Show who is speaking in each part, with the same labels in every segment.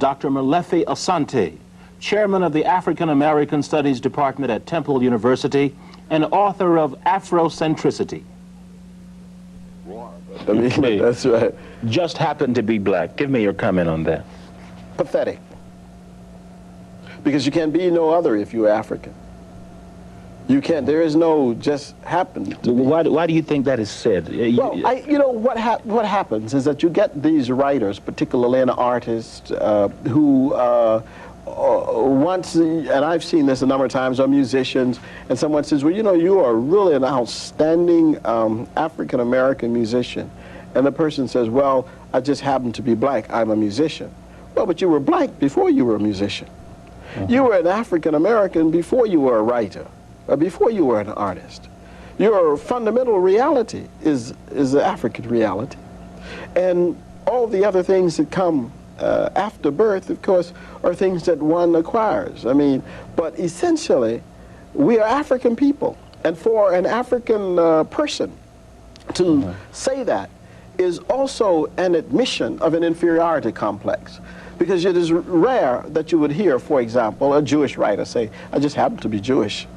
Speaker 1: Dr. Molefi Asante, chairman of the African American Studies Department at Temple University and author of Afrocentricity.
Speaker 2: I mean, that's right.
Speaker 1: Just happened to be black. Give me your comment on that.
Speaker 2: Pathetic. Because you can't be no other if you're African. You can't, there is no just happen to be.
Speaker 1: Why do you think that is said?
Speaker 2: Well, you know, what happens is that you get these writers, particularly an artist, who once, and I've seen this a number of times, are musicians, and someone says, well, you know, you are really an outstanding African-American musician. And the person says, well, I just happen to be black, I'm a musician. Well, but you were black before you were a musician. You were an African-American before you were a writer, or before you were an artist. Your fundamental reality is the African reality. And all the other things that come after birth, of course, are things that one acquires. I mean, but essentially, we are African people. And for an African person to say that is also an admission of an inferiority complex. Because it is rare that you would hear, for example, a Jewish writer say, I just happen to be Jewish.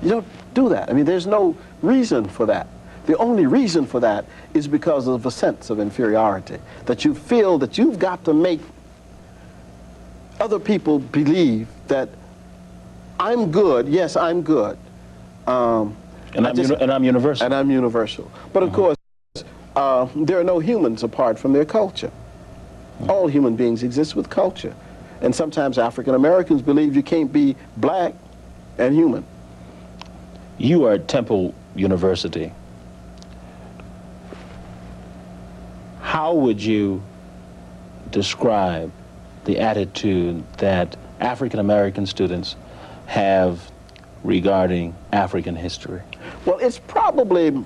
Speaker 2: You don't do that. I mean, there's no reason for that. The only reason for that is because of a sense of inferiority, that you feel that you've got to make other people believe that I'm good, yes, I'm good.
Speaker 1: And I'm universal.
Speaker 2: And I'm universal. But of course, there are no humans apart from their culture. All human beings exist with culture. And sometimes African Americans believe you can't be black and human.
Speaker 1: You are at Temple University. How would you describe the attitude that African American students have regarding African history?
Speaker 2: Well, it's probably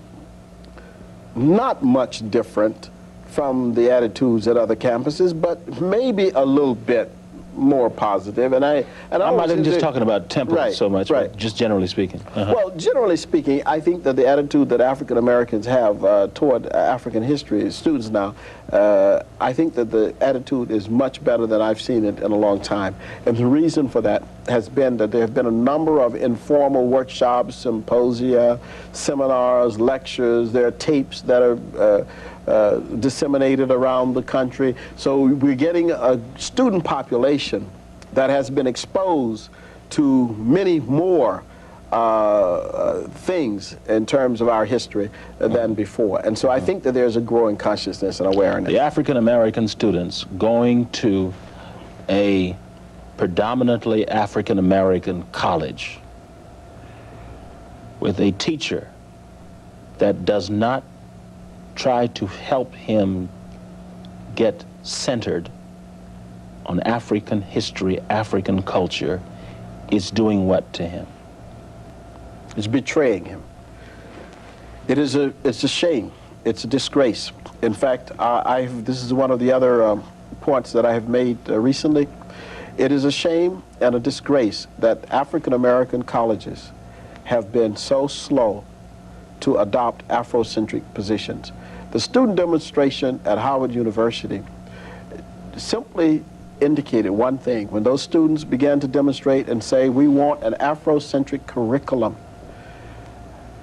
Speaker 2: not much different from the attitudes at other campuses, but maybe a little bit more positive. And I'm
Speaker 1: not even just talking about Temple so much, but just generally speaking.
Speaker 2: Well, generally speaking, I think that the attitude that African Americans have toward African history students now, I think that the attitude is much better than I've seen it in a long time. And the reason for that has been that there have been a number of informal workshops, symposia, seminars, lectures. There are tapes that are disseminated around the country. So we're getting a student population that has been exposed to many more things in terms of our history than before. And so I think that there's a growing consciousness and awareness.
Speaker 1: The African American students going to a predominantly African American college with a teacher that does not try to help him get centered on African history, African culture, is doing what to him?
Speaker 2: It's betraying him. It's a shame. It's a disgrace. In fact, this is one of the other points that I have made recently. It is a shame and a disgrace that African American colleges have been so slow to adopt Afrocentric positions. The student demonstration at Howard University simply indicated one thing. When those students began to demonstrate and say, we want an Afrocentric curriculum,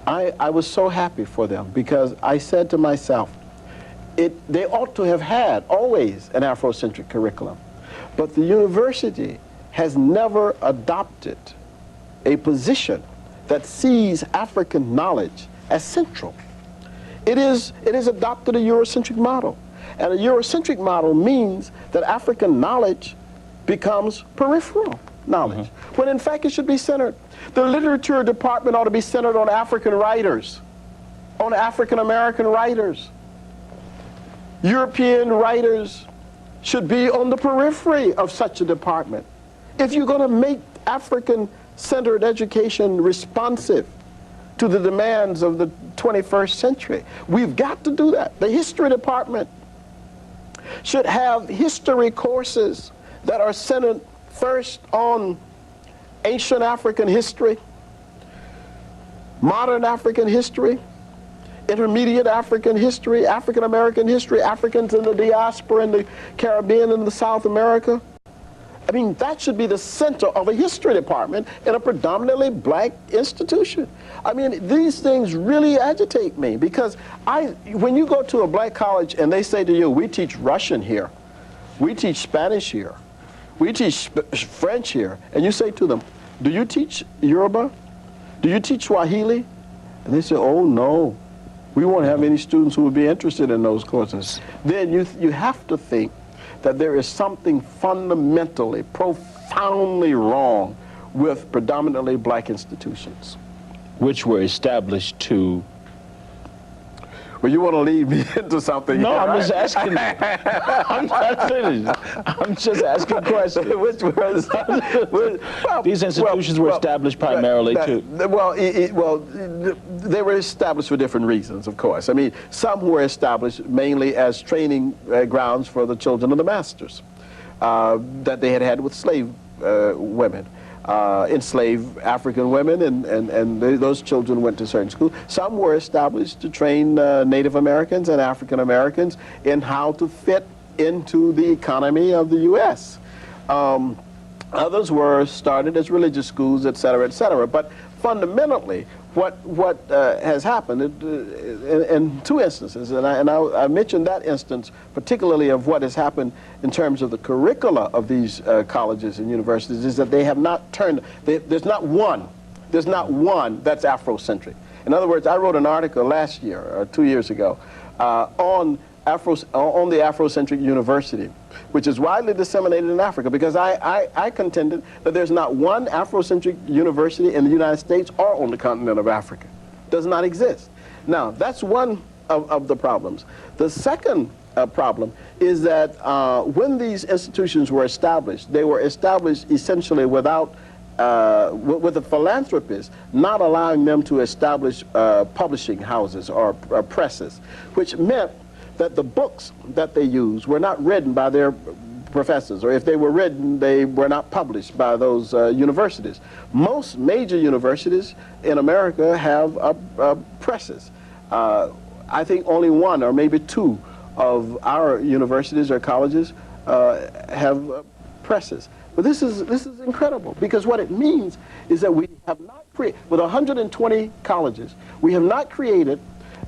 Speaker 2: I was so happy for them, because I said to myself, they ought to have had always an Afrocentric curriculum. But the university has never adopted a position that sees African knowledge as central. It is adopted a Eurocentric model. And a Eurocentric model means that African knowledge becomes peripheral knowledge, when in fact it should be centered. The literature department ought to be centered on African writers, on African American writers. European writers should be on the periphery of such a department. If you're going to make African-centered education responsive to the demands of the 21st century, we've got to do that. The history department should have history courses that are centered first on ancient African history, modern African history, intermediate African history, African American history, Africans in the diaspora in the Caribbean and the South America. I mean, that should be the center of a history department in a predominantly black institution. I mean, these things really agitate me because when you go to a black college and they say to you, we teach Russian here, we teach Spanish here, we teach French here, and you say to them, do you teach Yoruba? Do you teach Swahili? And they say, oh no, we won't have any students who would be interested in those courses. Then you have to think that there is something fundamentally, profoundly wrong with predominantly black institutions.
Speaker 1: Which were established to...
Speaker 2: Well, you want to lead me into something?
Speaker 1: No,
Speaker 2: here,
Speaker 1: I'm
Speaker 2: right?
Speaker 1: just asking. I'm not finished. I'm just asking questions.
Speaker 2: Which was,
Speaker 1: These institutions were established primarily to...
Speaker 2: They were established for different reasons, of course. I mean, some were established mainly as training grounds for the children of the masters that they had with slave women. Enslaved African women, and those children went to certain schools. Some were established to train Native Americans and African Americans in how to fit into the economy of the U.S. Others were started as religious schools, et cetera, et cetera. But fundamentally, what has happened in two instances, and I mentioned that instance particularly of what has happened in terms of the curricula of these colleges and universities, is that they have not turned, there's not one that's Afrocentric. In other words, I wrote an article last year, or 2 years ago, on the Afrocentric University, which is widely disseminated in Africa, because I contended that there's not one Afrocentric university in the United States or on the continent of Africa. Does not exist. Now, that's one of the problems. The second problem is that when these institutions were established, they were established essentially without with the philanthropists not allowing them to establish publishing houses or presses, which meant that the books that they used were not written by their professors, or if they were written, they were not published by those universities. Most major universities in America have presses. I think only one or maybe two of our universities or colleges have presses. But this is incredible, because what it means is that we have not created, with 120 colleges, we have not created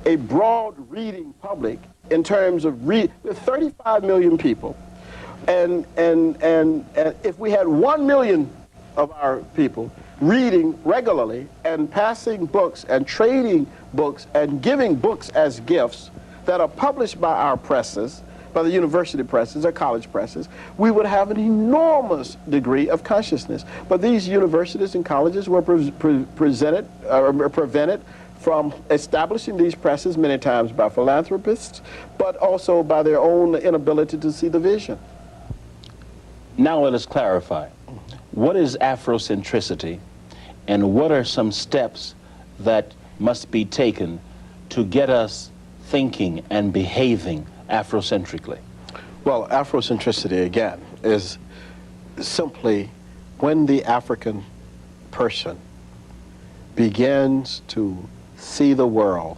Speaker 2: a broad reading public in terms of with 35 million people, and if we had 1 million of our people reading regularly and passing books and trading books and giving books as gifts that are published by our presses, by the university presses or college presses, we would have an enormous degree of consciousness. But these universities and colleges were prevented from establishing these presses many times by philanthropists, but also by their own inability to see the vision.
Speaker 1: Now let us clarify. What is Afrocentricity, and what are some steps that must be taken to get us thinking and behaving Afrocentrically?
Speaker 2: Well, Afrocentricity, again, is simply when the African person begins to see the world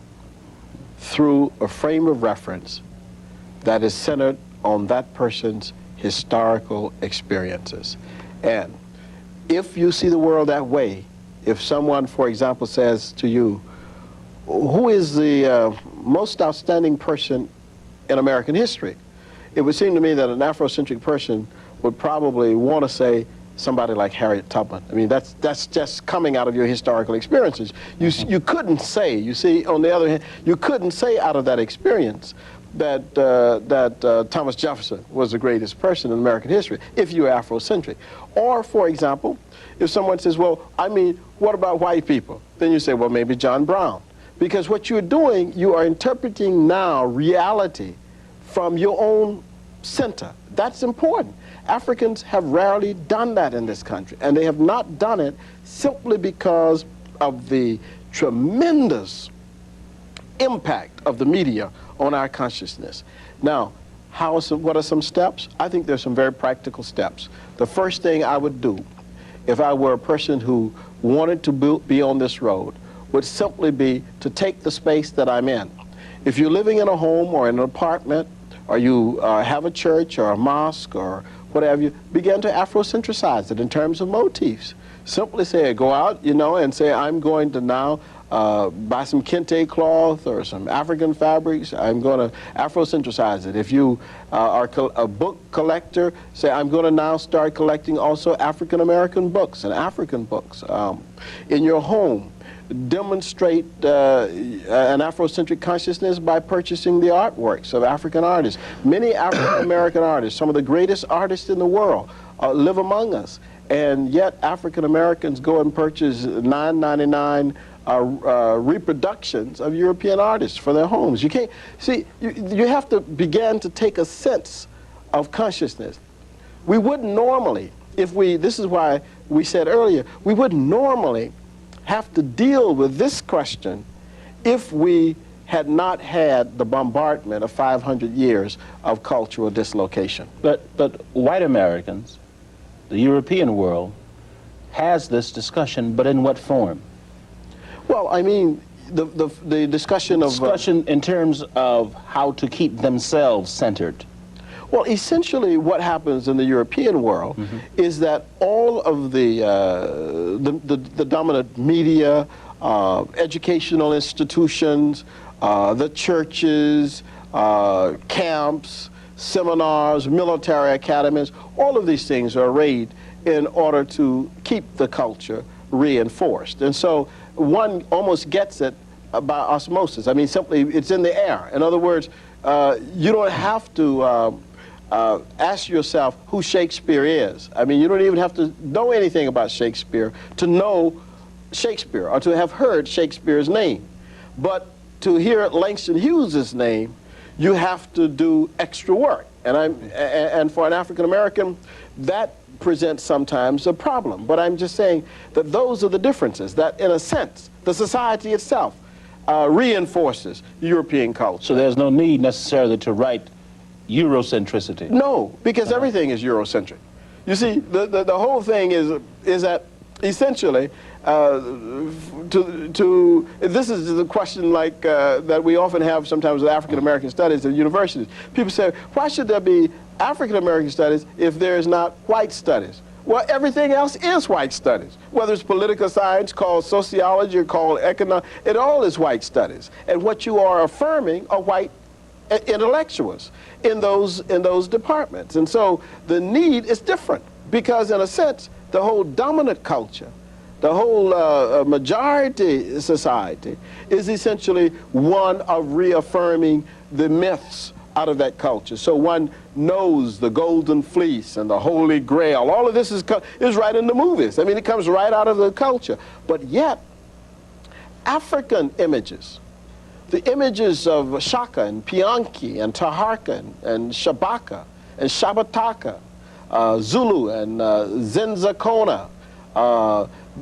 Speaker 2: through a frame of reference that is centered on that person's historical experiences. And if you see the world that way, if someone, for example, says to you, who is the most outstanding person in American history? It would seem to me that an Afrocentric person would probably want to say somebody like Harriet Tubman. I mean, that's just coming out of your historical experiences. You couldn't say, you see, on the other hand, you couldn't say out of that experience that Thomas Jefferson was the greatest person in American history if you're Afrocentric. Or, for example, if someone says, well, I mean, what about white people? Then you say, well, maybe John Brown. Because what you're doing, you are interpreting now reality from your own center. That's important. Africans have rarely done that in this country, and they have not done it simply because of the tremendous impact of the media on our consciousness. Now, what are some steps? I think there's some very practical steps. The first thing I would do, if I were a person who wanted to be on this road, would simply be to take the space that I'm in. If you're living in a home or in an apartment, or you have a church or a mosque or what have you, began to Afrocentricize it in terms of motifs. Simply say, go out, you know, and say, I'm going to now buy some kente cloth or some African fabrics. I'm going to Afrocentricize it. If you are a book collector, say, I'm going to now start collecting also African-American books and African books. In your home, demonstrate an Afrocentric consciousness by purchasing the artworks of African artists. Many African-American artists, some of the greatest artists in the world, live among us. And yet African-Americans go and purchase $9.99 reproductions of European artists for their homes. You can't, see, you have to begin to take a sense of consciousness. We wouldn't normally, this is why we said earlier, we wouldn't normally have to deal with this question if we had not had the bombardment of 500 years of cultural dislocation.
Speaker 1: But white Americans, the European world, has this discussion, but in what form?
Speaker 2: Well, I mean, the discussion of...
Speaker 1: Discussion in terms of how to keep themselves centered.
Speaker 2: Well, essentially what happens in the European world is that all of the dominant media, educational institutions, the churches, camps, seminars, military academies, all of these things are arrayed in order to keep the culture reinforced. And so one almost gets it by osmosis. I mean, simply, it's in the air. In other words, you don't have to ask yourself who Shakespeare is. I mean, you don't even have to know anything about Shakespeare to know Shakespeare or to have heard Shakespeare's name. But to hear Langston Hughes's name, you have to do extra work. And for an African American, that presents sometimes a problem. But I'm just saying that those are the differences, that in a sense, the society itself reinforces European culture.
Speaker 1: So there's no need necessarily to write Eurocentricity.
Speaker 2: No, because everything is Eurocentric. You see, the whole thing is that essentially, this is the question like that we often have sometimes with African American studies at universities. People say, why should there be African American studies if there is not white studies? Well, everything else is white studies. Whether it's political science, called sociology, or called economics, it all is white studies. And what you are affirming are white intellectuals in those departments. And so the need is different because, in a sense, the whole dominant culture, the whole majority society is essentially one of reaffirming the myths out of that culture. So one knows the golden fleece and the holy grail. All of this is right in the movies. I mean, it comes right out of the culture. But yet, African images, the images of Shaka and Pianki and Taharka and Shabaka and Shabataka, Zulu and Zenzakona,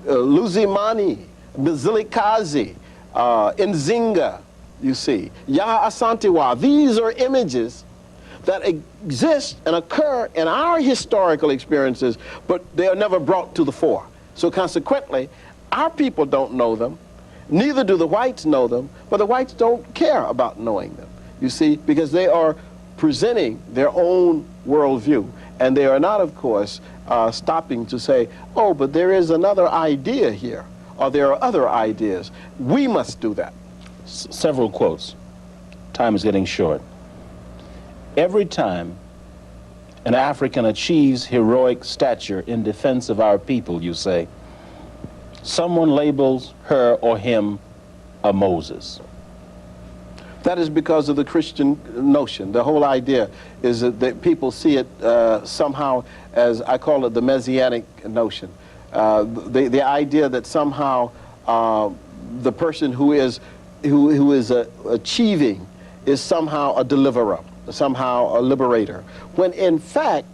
Speaker 2: Luzimani, Mzilikazi, Nzinga, you see, Yaha Asantewa. These are images that exist and occur in our historical experiences, but they are never brought to the fore. So consequently, our people don't know them, neither do the whites know them, but the whites don't care about knowing them, you see, because they are presenting their own worldview. And they are not, of course, stopping to say, oh, but there is another idea here, or there are other ideas. We must do that.
Speaker 1: Several quotes. Time is getting short. Every time an African achieves heroic stature in defense of our people, you say, someone labels her or him a Moses.
Speaker 2: That is because of the Christian notion. The whole idea is that people see it somehow as, I call it the messianic notion. The idea that somehow the person who is achieving is somehow a deliverer, somehow a liberator, when in fact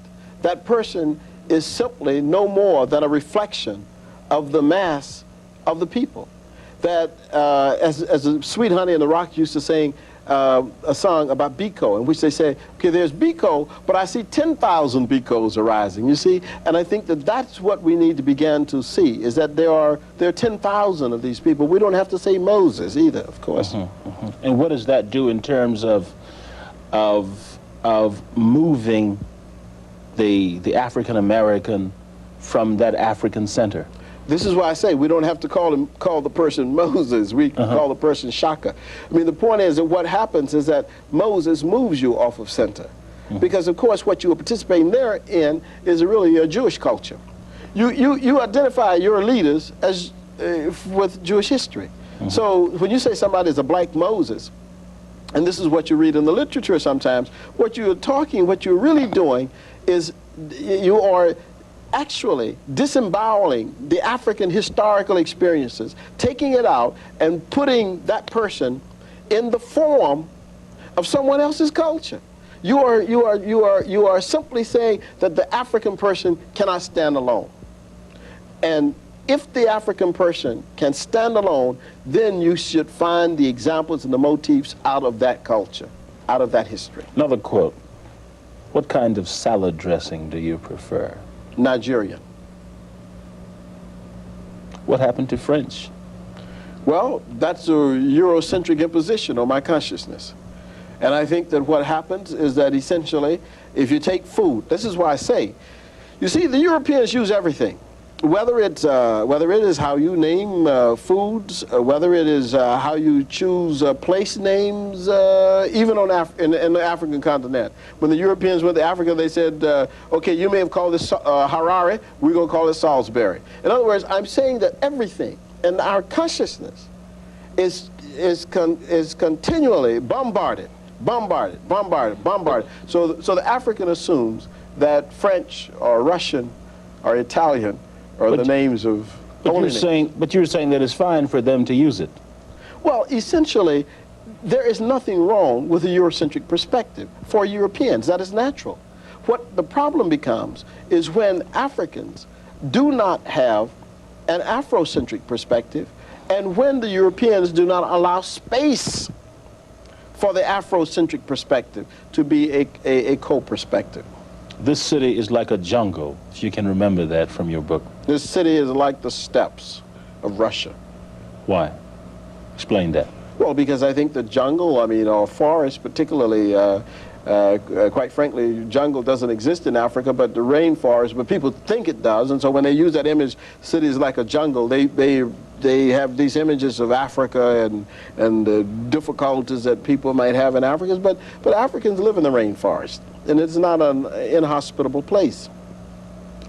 Speaker 2: that person is simply no more than a reflection of the mass of the people. That, as Sweet Honey and the Rock used to sing a song about Biko, in which they say, okay, there's Biko, but I see 10,000 Bikos arising, you see? And I think that that's what we need to begin to see, is that there are 10,000 of these people. We don't have to say Moses either, of course.
Speaker 1: And what does that do in terms of moving the African American from that African center?
Speaker 2: This is why I say we don't have to call the person Moses. We can call the person Shaka. I mean, the point is that what happens is that Moses moves you off of center. Because, of course, what you are participating therein is really a Jewish culture. You identify your leaders as with Jewish history. So when you say somebody is a black Moses, and this is what you read in the literature sometimes, what you're really doing is you are actually disemboweling the African historical experiences, taking it out and putting that person in the form of someone else's culture. You are simply saying that the African person cannot stand alone. And if the African person can stand alone, then you should find the examples and the motifs out of that culture, out of that history.
Speaker 1: Another quote. What kind of salad dressing do you prefer?
Speaker 2: Nigerian.
Speaker 1: What happened to French?
Speaker 2: Well, that's a Eurocentric imposition on my consciousness. And I think that what happens is that essentially, if you take food, this is why I say, you see, the Europeans use everything. Whether it is how you name foods, whether it is how you choose place names, even in the African continent. When the Europeans went to Africa, they said, okay, you may have called this Harare, we're going to call it Salisbury. In other words, I'm saying that everything in our consciousness is continually bombarded. So the African assumes that French or Russian or Italian are the names of
Speaker 1: But you're saying that it's fine for them to use it.
Speaker 2: Well, essentially, there is nothing wrong with a Eurocentric perspective for Europeans. That is natural. What the problem becomes is when Africans do not have an Afrocentric perspective, and when the Europeans do not allow space for the Afrocentric perspective to be a co-perspective.
Speaker 1: This city is like a jungle, if you can remember that from your book.
Speaker 2: This city is like the steppes of Russia.
Speaker 1: Why? Explain that.
Speaker 2: Well, because I think the jungle, or forest particularly, quite frankly, jungle doesn't exist in Africa, but the rainforest, but people think it does, and so when they use that image, cities like a jungle, they have these images of Africa and the difficulties that people might have in Africa, but Africans live in the rainforest, and it's not an inhospitable place.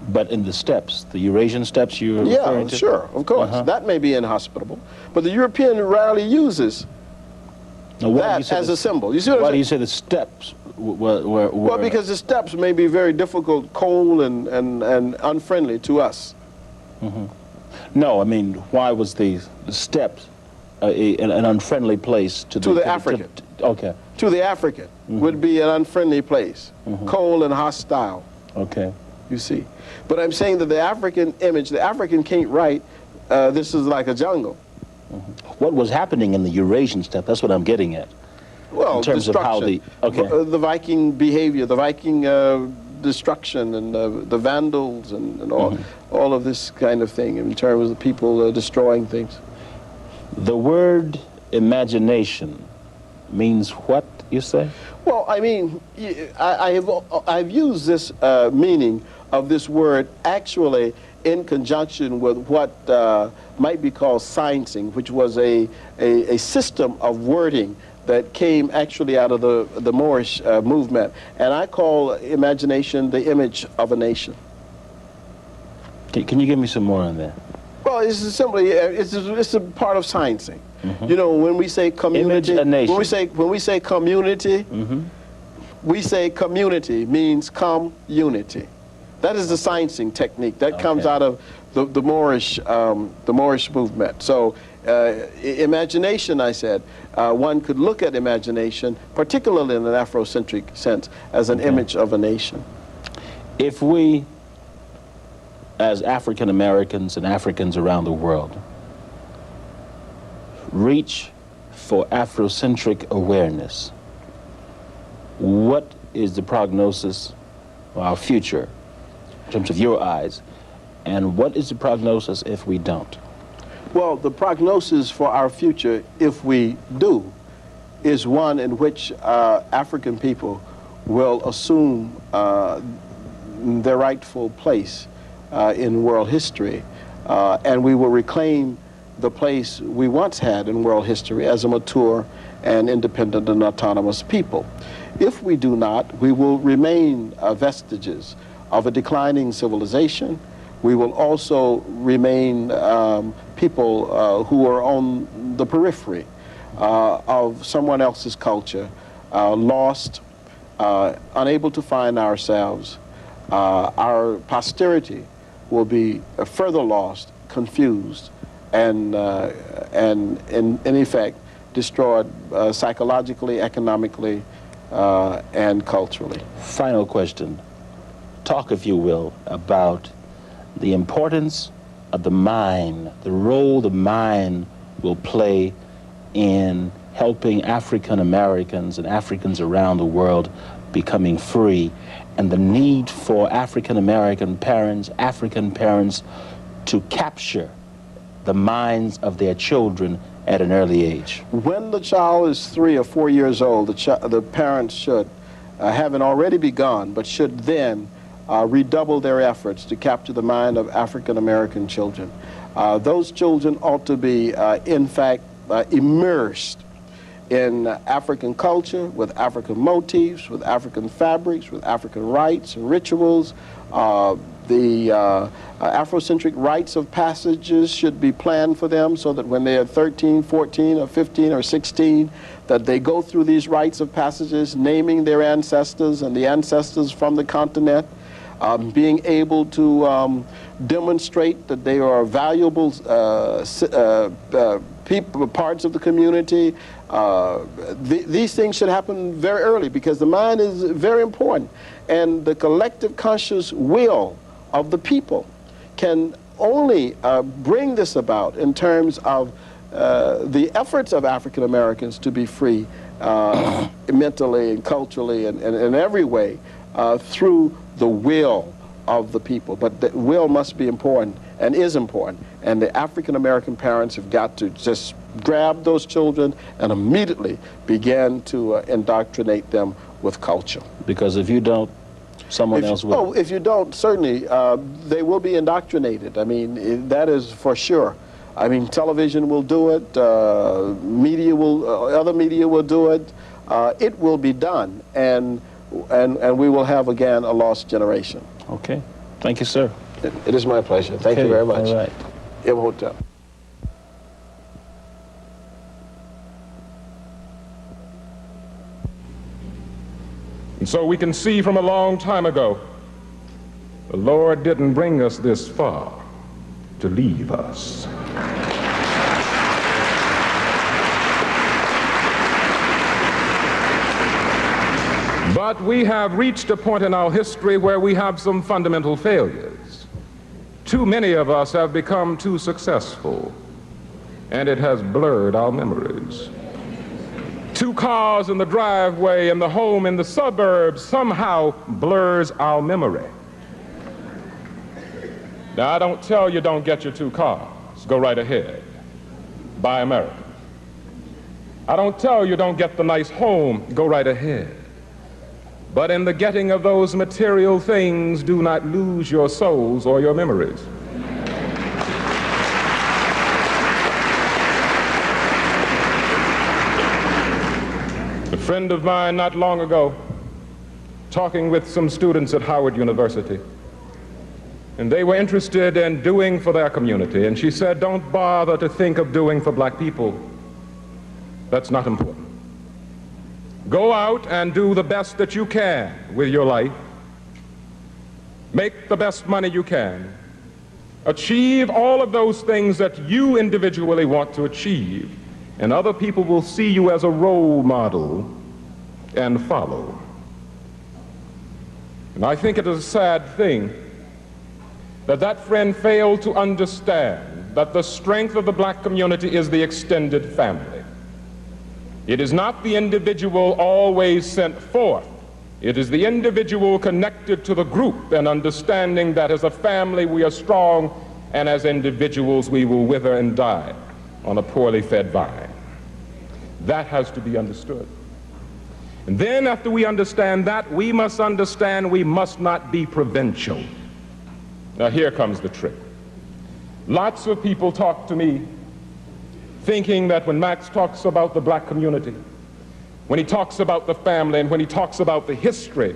Speaker 1: But in the steppes, the Eurasian steppes you're referring to?
Speaker 2: Yeah, sure, of course. That may be inhospitable, but the European rarely uses that as a symbol. You see what I'm saying?
Speaker 1: Why do you say the steppes were...
Speaker 2: Well, because the steppes may be very difficult, cold, and unfriendly to us.
Speaker 1: No, I mean, why was the steppes an unfriendly place to
Speaker 2: the African?
Speaker 1: Okay.
Speaker 2: To the African would be an unfriendly place, cold and hostile.
Speaker 1: Okay.
Speaker 2: You see. But I'm saying that the African image, the African can't write, this is like a jungle.
Speaker 1: What was happening in the Eurasian steppe? That's what I'm getting at.
Speaker 2: Well,
Speaker 1: in terms of how the
Speaker 2: the Viking behavior, the Viking destruction, and the Vandals, and all of this kind of thing in terms of people destroying things.
Speaker 1: The word imagination means what, you say?
Speaker 2: Well, I mean, I've used this meaning of this word actually in conjunction with what might be called sciencing, which was a system of wording that came actually out of the Moorish movement. And I call imagination the image of a nation.
Speaker 1: Can you give me some more on that?
Speaker 2: Well, it's simply, it's a part of sciencing. You know, when we say community,
Speaker 1: Image a nation.
Speaker 2: when we say community, we say community means unity. That is the sciencing technique that comes out of the Moorish movement. So imagination, I said, one could look at imagination, particularly in an Afrocentric sense, as an image of a nation.
Speaker 1: If we, as African Americans and Africans around the world, reach for Afrocentric awareness, what is the prognosis of our future in terms of your eyes, and what is the prognosis if we don't?
Speaker 2: Well, the prognosis for our future, if we do, is one in which African people will assume their rightful place in world history, and we will reclaim the place we once had in world history as a mature and independent and autonomous people. If we do not, we will remain vestiges of a declining civilization. We will also remain people who are on the periphery of someone else's culture, lost, unable to find ourselves. Our posterity will be further lost, confused, and in effect destroyed psychologically, economically, and culturally.
Speaker 1: Final question. Talk, if you will, about the importance of the mind, the role the mind will play in helping African Americans and Africans around the world becoming free, and the need for African American parents, African parents, to capture the minds of their children at an early age.
Speaker 2: When the child is 3 or 4 years old, the parents should, having already begun, but should then redouble their efforts to capture the mind of African American children. Those children ought to be, in fact, immersed in African culture, with African motifs, with African fabrics, with African rites and rituals. The Afrocentric rites of passages should be planned for them so that when they are 13, 14, or 15, or 16, that they go through these rites of passages, naming their ancestors and the ancestors from the continent, being able to demonstrate that they are valuable people, parts of the community. These things should happen very early because the mind is very important, and the collective conscious will of the people can only bring this about in terms of the efforts of African Americans to be free mentally and culturally and in every way through the will of the people. But the will must be important and is important, and the African American parents have got to just grab those children and immediately begin to indoctrinate them with culture.
Speaker 1: Because if you don't, someone else will.
Speaker 2: Oh, if you don't, certainly they will be indoctrinated. I mean, that is for sure. I mean, television will do it, media will, other media will do it. It will be done, and we will have again a lost generation.
Speaker 1: Okay. Thank you, sir.
Speaker 2: It is my pleasure. Thank you very much.
Speaker 1: All right.
Speaker 2: Imhotep.
Speaker 3: And so we can see from a long time ago, the Lord didn't bring us this far to leave us. But we have reached a point in our history where we have some fundamental failures. Too many of us have become too successful, and it has blurred our memories. 2 cars in the driveway and the home in the suburbs somehow blurs our memory. Now, I don't tell you don't get your 2 cars. Go right ahead. Buy American. I don't tell you don't get the nice home. Go right ahead. But in the getting of those material things, do not lose your souls or your memories. A friend of mine not long ago, talking with some students at Howard University, and they were interested in doing for their community, and she said, don't bother to think of doing for black people. That's not important. Go out and do the best that you can with your life. Make the best money you can. Achieve all of those things that you individually want to achieve, and other people will see you as a role model and follow. And I think it is a sad thing that that friend failed to understand that the strength of the black community is the extended family. It is not the individual always sent forth. It is the individual connected to the group and understanding that as a family we are strong, and as individuals we will wither and die on a poorly fed vine. That has to be understood. And then after we understand that, we must understand we must not be provincial. Now here comes the trick. Lots of people talk to me thinking that when Max talks about the black community, when he talks about the family, and when he talks about the history,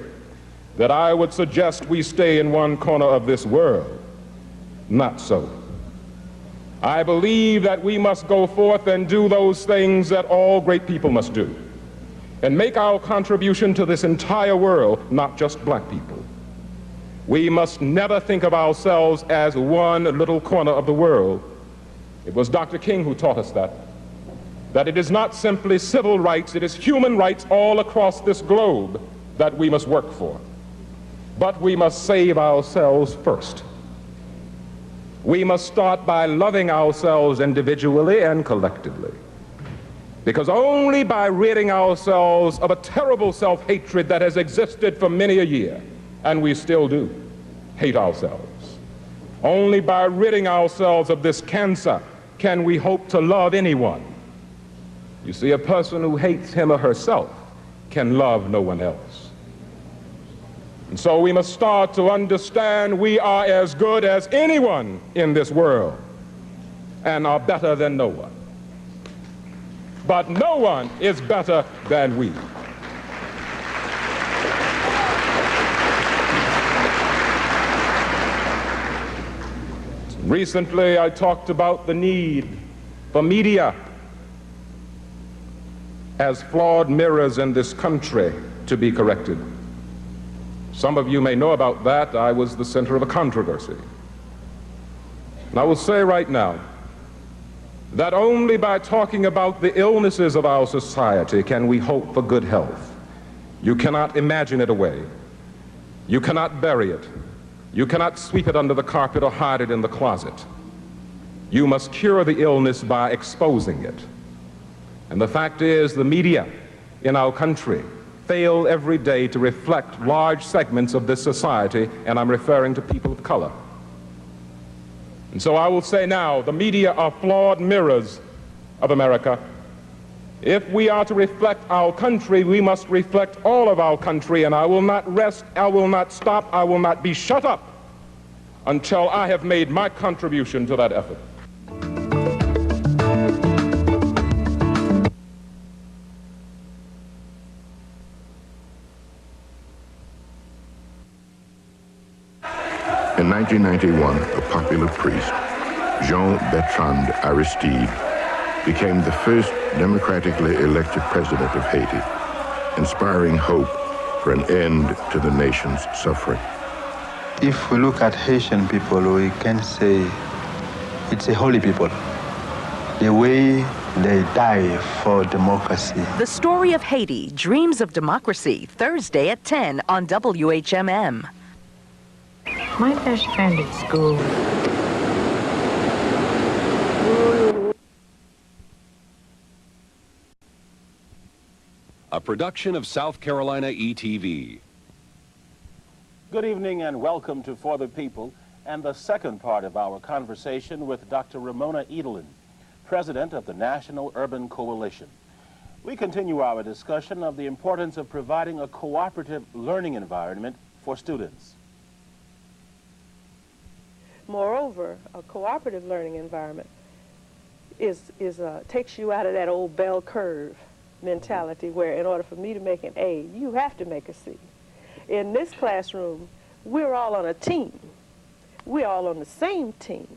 Speaker 3: that I would suggest we stay in one corner of this world. Not so. I believe that we must go forth and do those things that all great people must do, and make our contribution to this entire world, not just black people. We must never think of ourselves as one little corner of the world. It was Dr. King who taught us that it is not simply civil rights, it is human rights all across this globe that we must work for. But we must save ourselves first. We must start by loving ourselves individually and collectively. Because only by ridding ourselves of a terrible self-hatred that has existed for many a year, and we still do hate ourselves, only by ridding ourselves of this cancer can we hope to love anyone. You see, a person who hates him or herself can love no one else. And so we must start to understand we are as good as anyone in this world and are better than no one. But no one is better than we. Recently, I talked about the need for media as flawed mirrors in this country to be corrected. Some of you may know about that. I was the center of a controversy. And I will say right now that only by talking about the illnesses of our society can we hope for good health. You cannot imagine it away. You cannot bury it. You cannot sweep it under the carpet or hide it in the closet. You must cure the illness by exposing it. And the fact is, the media in our country fail every day to reflect large segments of this society, and I'm referring to people of color. And so I will say now, the media are flawed mirrors of America. If we are to reflect our country, we must reflect all of our country, and I will not rest, I will not stop, I will not be shut up until I have made my contribution to that effort.
Speaker 4: In 1991, a popular priest, Jean-Bertrand Aristide, became the first democratically elected president of Haiti, inspiring hope for an end to the nation's suffering.
Speaker 5: If we look at Haitian people, we can say it's a holy people. The way they die for democracy.
Speaker 6: The Story of Haiti, Dreams of Democracy, Thursday at 10 on WHMM.
Speaker 7: My best friend at school.
Speaker 8: A production of South Carolina ETV.
Speaker 1: Good evening and welcome to For the People and the second part of our conversation with Dr. Ramona Edelin, President of the National Urban Coalition. We continue our discussion of the importance of providing a cooperative learning environment for students.
Speaker 9: Moreover, a cooperative learning environment takes you out of that old bell curve mentality where in order for me to make an A, you have to make a C. In this classroom, we're all on a team. We're all on the same team.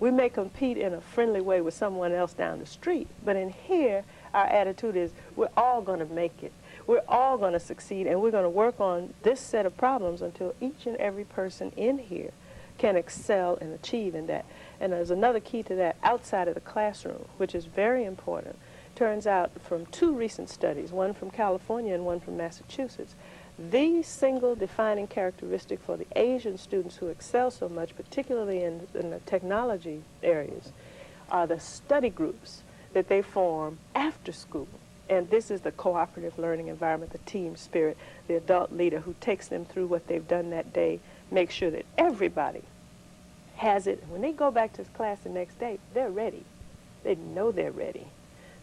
Speaker 9: We may compete in a friendly way with someone else down the street, but in here, our attitude is we're all going to make it. We're all going to succeed, and we're going to work on this set of problems until each and every person in here can excel and achieve in that. And there's another key to that outside of the classroom, which is very important. Turns out from two recent studies, one from California and one from Massachusetts, the single defining characteristic for the Asian students who excel so much, particularly in the technology areas, are the study groups that they form after school. And this is the cooperative learning environment, the team spirit, the adult leader who takes them through what they've done that day, make sure that everybody has it. When they go back to class the next day, they're ready. They know they're ready.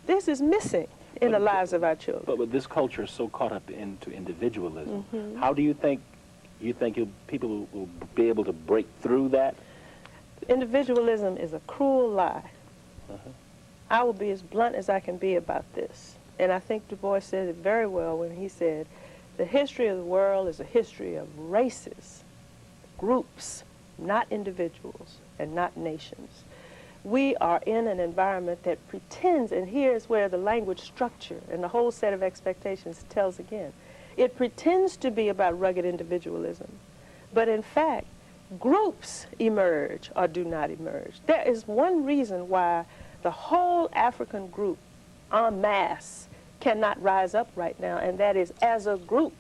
Speaker 9: This is missing in the lives of our children.
Speaker 1: But with this culture is so caught up into individualism,
Speaker 9: Mm-hmm.
Speaker 1: how do you think people will be able to break through that?
Speaker 9: Individualism is a cruel lie. I will be as blunt as I can be about this. And I think Du Bois said it very well when he said, the history of the world is a history of races, groups, not individuals, and not nations. We are in an environment that pretends, and here's where the language structure and the whole set of expectations tells again. It pretends to be about rugged individualism, but in fact, groups emerge or do not emerge. There is one reason why the whole African group en masse cannot rise up right now, and that is, as a group,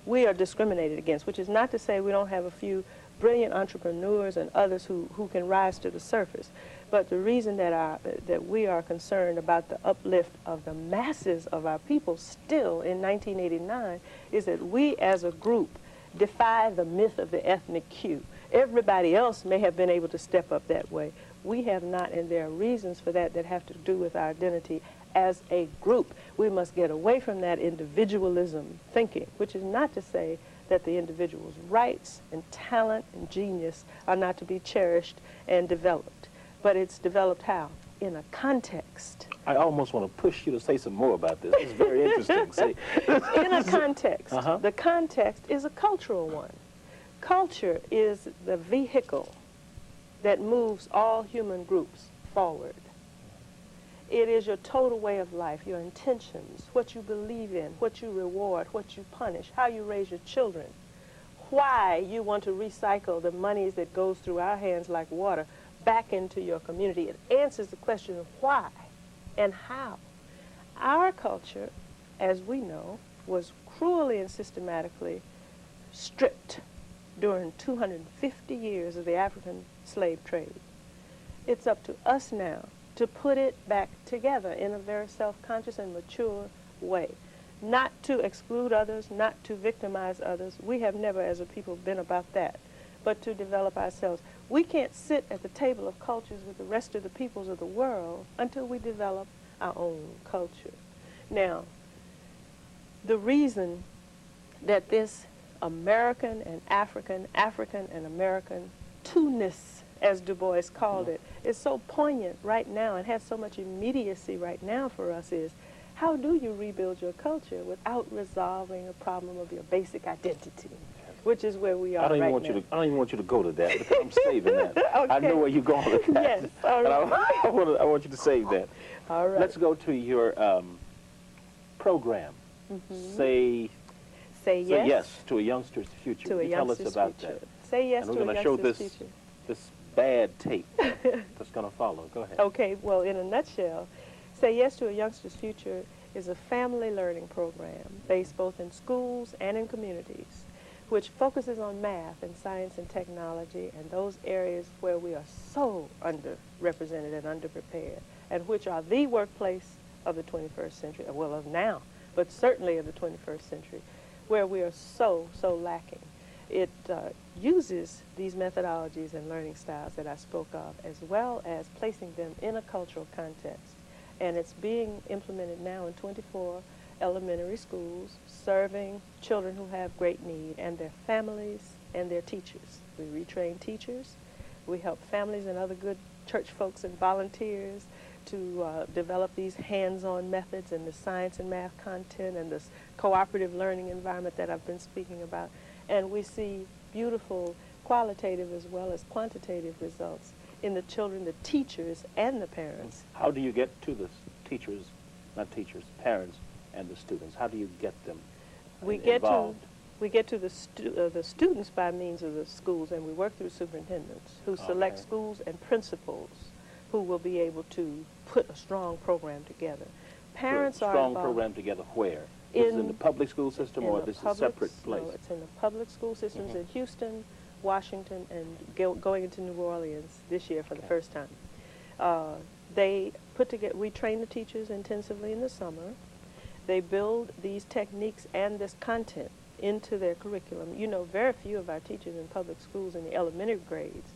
Speaker 9: we are discriminated against, which is not to say we don't have a few brilliant entrepreneurs and others who can rise to the surface. But the reason that we are concerned about the uplift of the masses of our people still in 1989 is that we as a group defy the myth of the ethnic queue. Everybody else may have been able to step up that way. We have not, and there are reasons for that that have to do with our identity as a group. We must get away from that individualism thinking, which is not to say that the individual's rights and talent and genius are not to be cherished and developed. But it's developed how? In a context.
Speaker 1: I almost want to push you to say some more about this. It's very interesting. Say.
Speaker 9: In a context. The context is a cultural one. Culture is the vehicle that moves all human groups forward. It is your total way of life, your intentions, what you believe in, what you reward, what you punish, how you raise your children, why you want to recycle the monies that goes through our hands like water back into your community. It answers the question of why and how. Our culture, as we know, was cruelly and systematically stripped during 250 years of the African slave trade. It's up to us now to put it back together in a very self-conscious and mature way. Not to exclude others, not to victimize others. We have never as a people been about that, but to develop ourselves. We can't sit at the table of cultures with the rest of the peoples of the world until we develop our own culture. Now, the reason that this American and African, African and American two-ness, as Du Bois called it, is so poignant right now and has so much immediacy right now for us is, how do you rebuild your culture without resolving a problem of your basic identity, which is where we are right now.
Speaker 1: I don't even want you to go to that, because I'm saving that.
Speaker 9: Okay.
Speaker 1: I know where you're going with that.
Speaker 9: Yes, all right.
Speaker 1: I want you to save that.
Speaker 9: All right.
Speaker 1: Let's go to your program. Say yes to a youngster's future.
Speaker 9: To a youngster's
Speaker 1: Tell us about
Speaker 9: future.
Speaker 1: that.
Speaker 9: Say yes
Speaker 1: and
Speaker 9: to a
Speaker 1: we're going to
Speaker 9: youngster's
Speaker 1: show
Speaker 9: future.
Speaker 1: this bad tape that's going to follow. Go ahead.
Speaker 9: Okay, well, in a nutshell, Say Yes to a Youngster's Future is a family learning program based both in schools and in communities, which focuses on math and science and technology and those areas where we are so underrepresented and underprepared, and which are the workplace of the 21st century, well, of now, but certainly of the 21st century, where we are so lacking. It uses these methodologies and learning styles that I spoke of, as well as placing them in a cultural context. And it's being implemented now in 24 elementary schools, serving children who have great need and their families and their teachers. We retrain teachers. We help families and other good church folks and volunteers to develop these hands-on methods and the science and math content and this cooperative learning environment that I've been speaking about. And we see beautiful qualitative as well as quantitative results in the children, the teachers, and the parents.
Speaker 1: How do you get to the teachers, not teachers, parents, and the students? How do you get them involved?
Speaker 9: We get to the students by means of the schools, and we work through superintendents who select schools and principals who will be able to put a strong program together. Parents are involved.
Speaker 1: Strong program together where? Is it in the public school system, or this is a separate place?
Speaker 9: No, it's in the public school systems in Houston, Washington, and going into New Orleans this year for the first time. They put together, we train the teachers intensively in the summer. They build these techniques and this content into their curriculum. You know, very few of our teachers in public schools in the elementary grades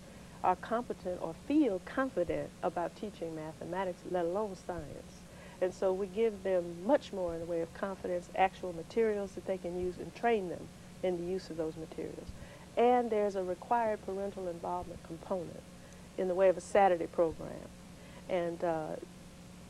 Speaker 9: are competent or feel confident about teaching mathematics, let alone science. And so we give them much more in the way of confidence, actual materials that they can use, and train them in the use of those materials. And there's a required parental involvement component in the way of a Saturday program. And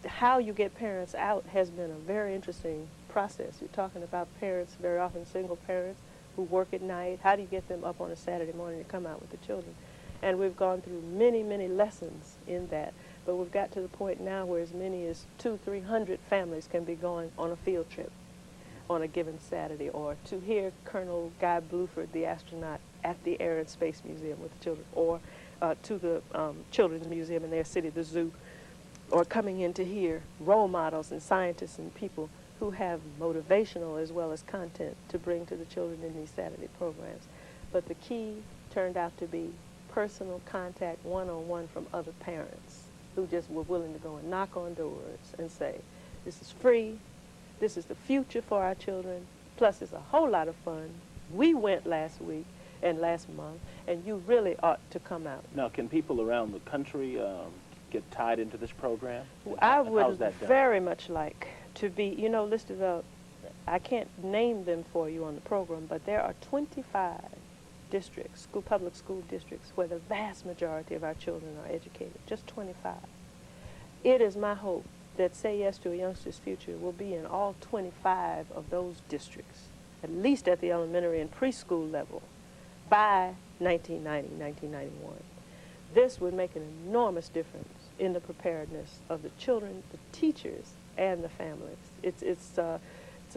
Speaker 9: how you get parents out has been a very interesting process. You're talking about parents, very often single parents, who work at night. How do you get them up on a Saturday morning to come out with the children? And we've gone through many, many lessons in that. But we've got to the point now where as many as 200-300 families can be going on a field trip on a given Saturday, or to hear Colonel Guy Bluford, the astronaut, at the Air and Space Museum with the children, or to the Children's Museum in their city, the zoo, or coming in to hear role models and scientists and people who have motivational as well as content to bring to the children in these Saturday programs. But the key turned out to be personal contact, one-on-one from other parents who just were willing to go and knock on doors and say, this is free, this is the future for our children, plus it's a whole lot of fun. We went last week and last month, and you really ought to come out.
Speaker 1: Now, can people around the country get tied into this program?
Speaker 9: I would very much like to be, you know, listervelt, I can't name them for you on the program, but there are 25 districts, public school districts, where the vast majority of our children are educated, just 25. It is my hope that Say Yes to a Youngster's Future will be in all 25 of those districts, at least at the elementary and preschool level, by 1990, 1991. This would make an enormous difference in the preparedness of the children, the teachers, and the families. It's a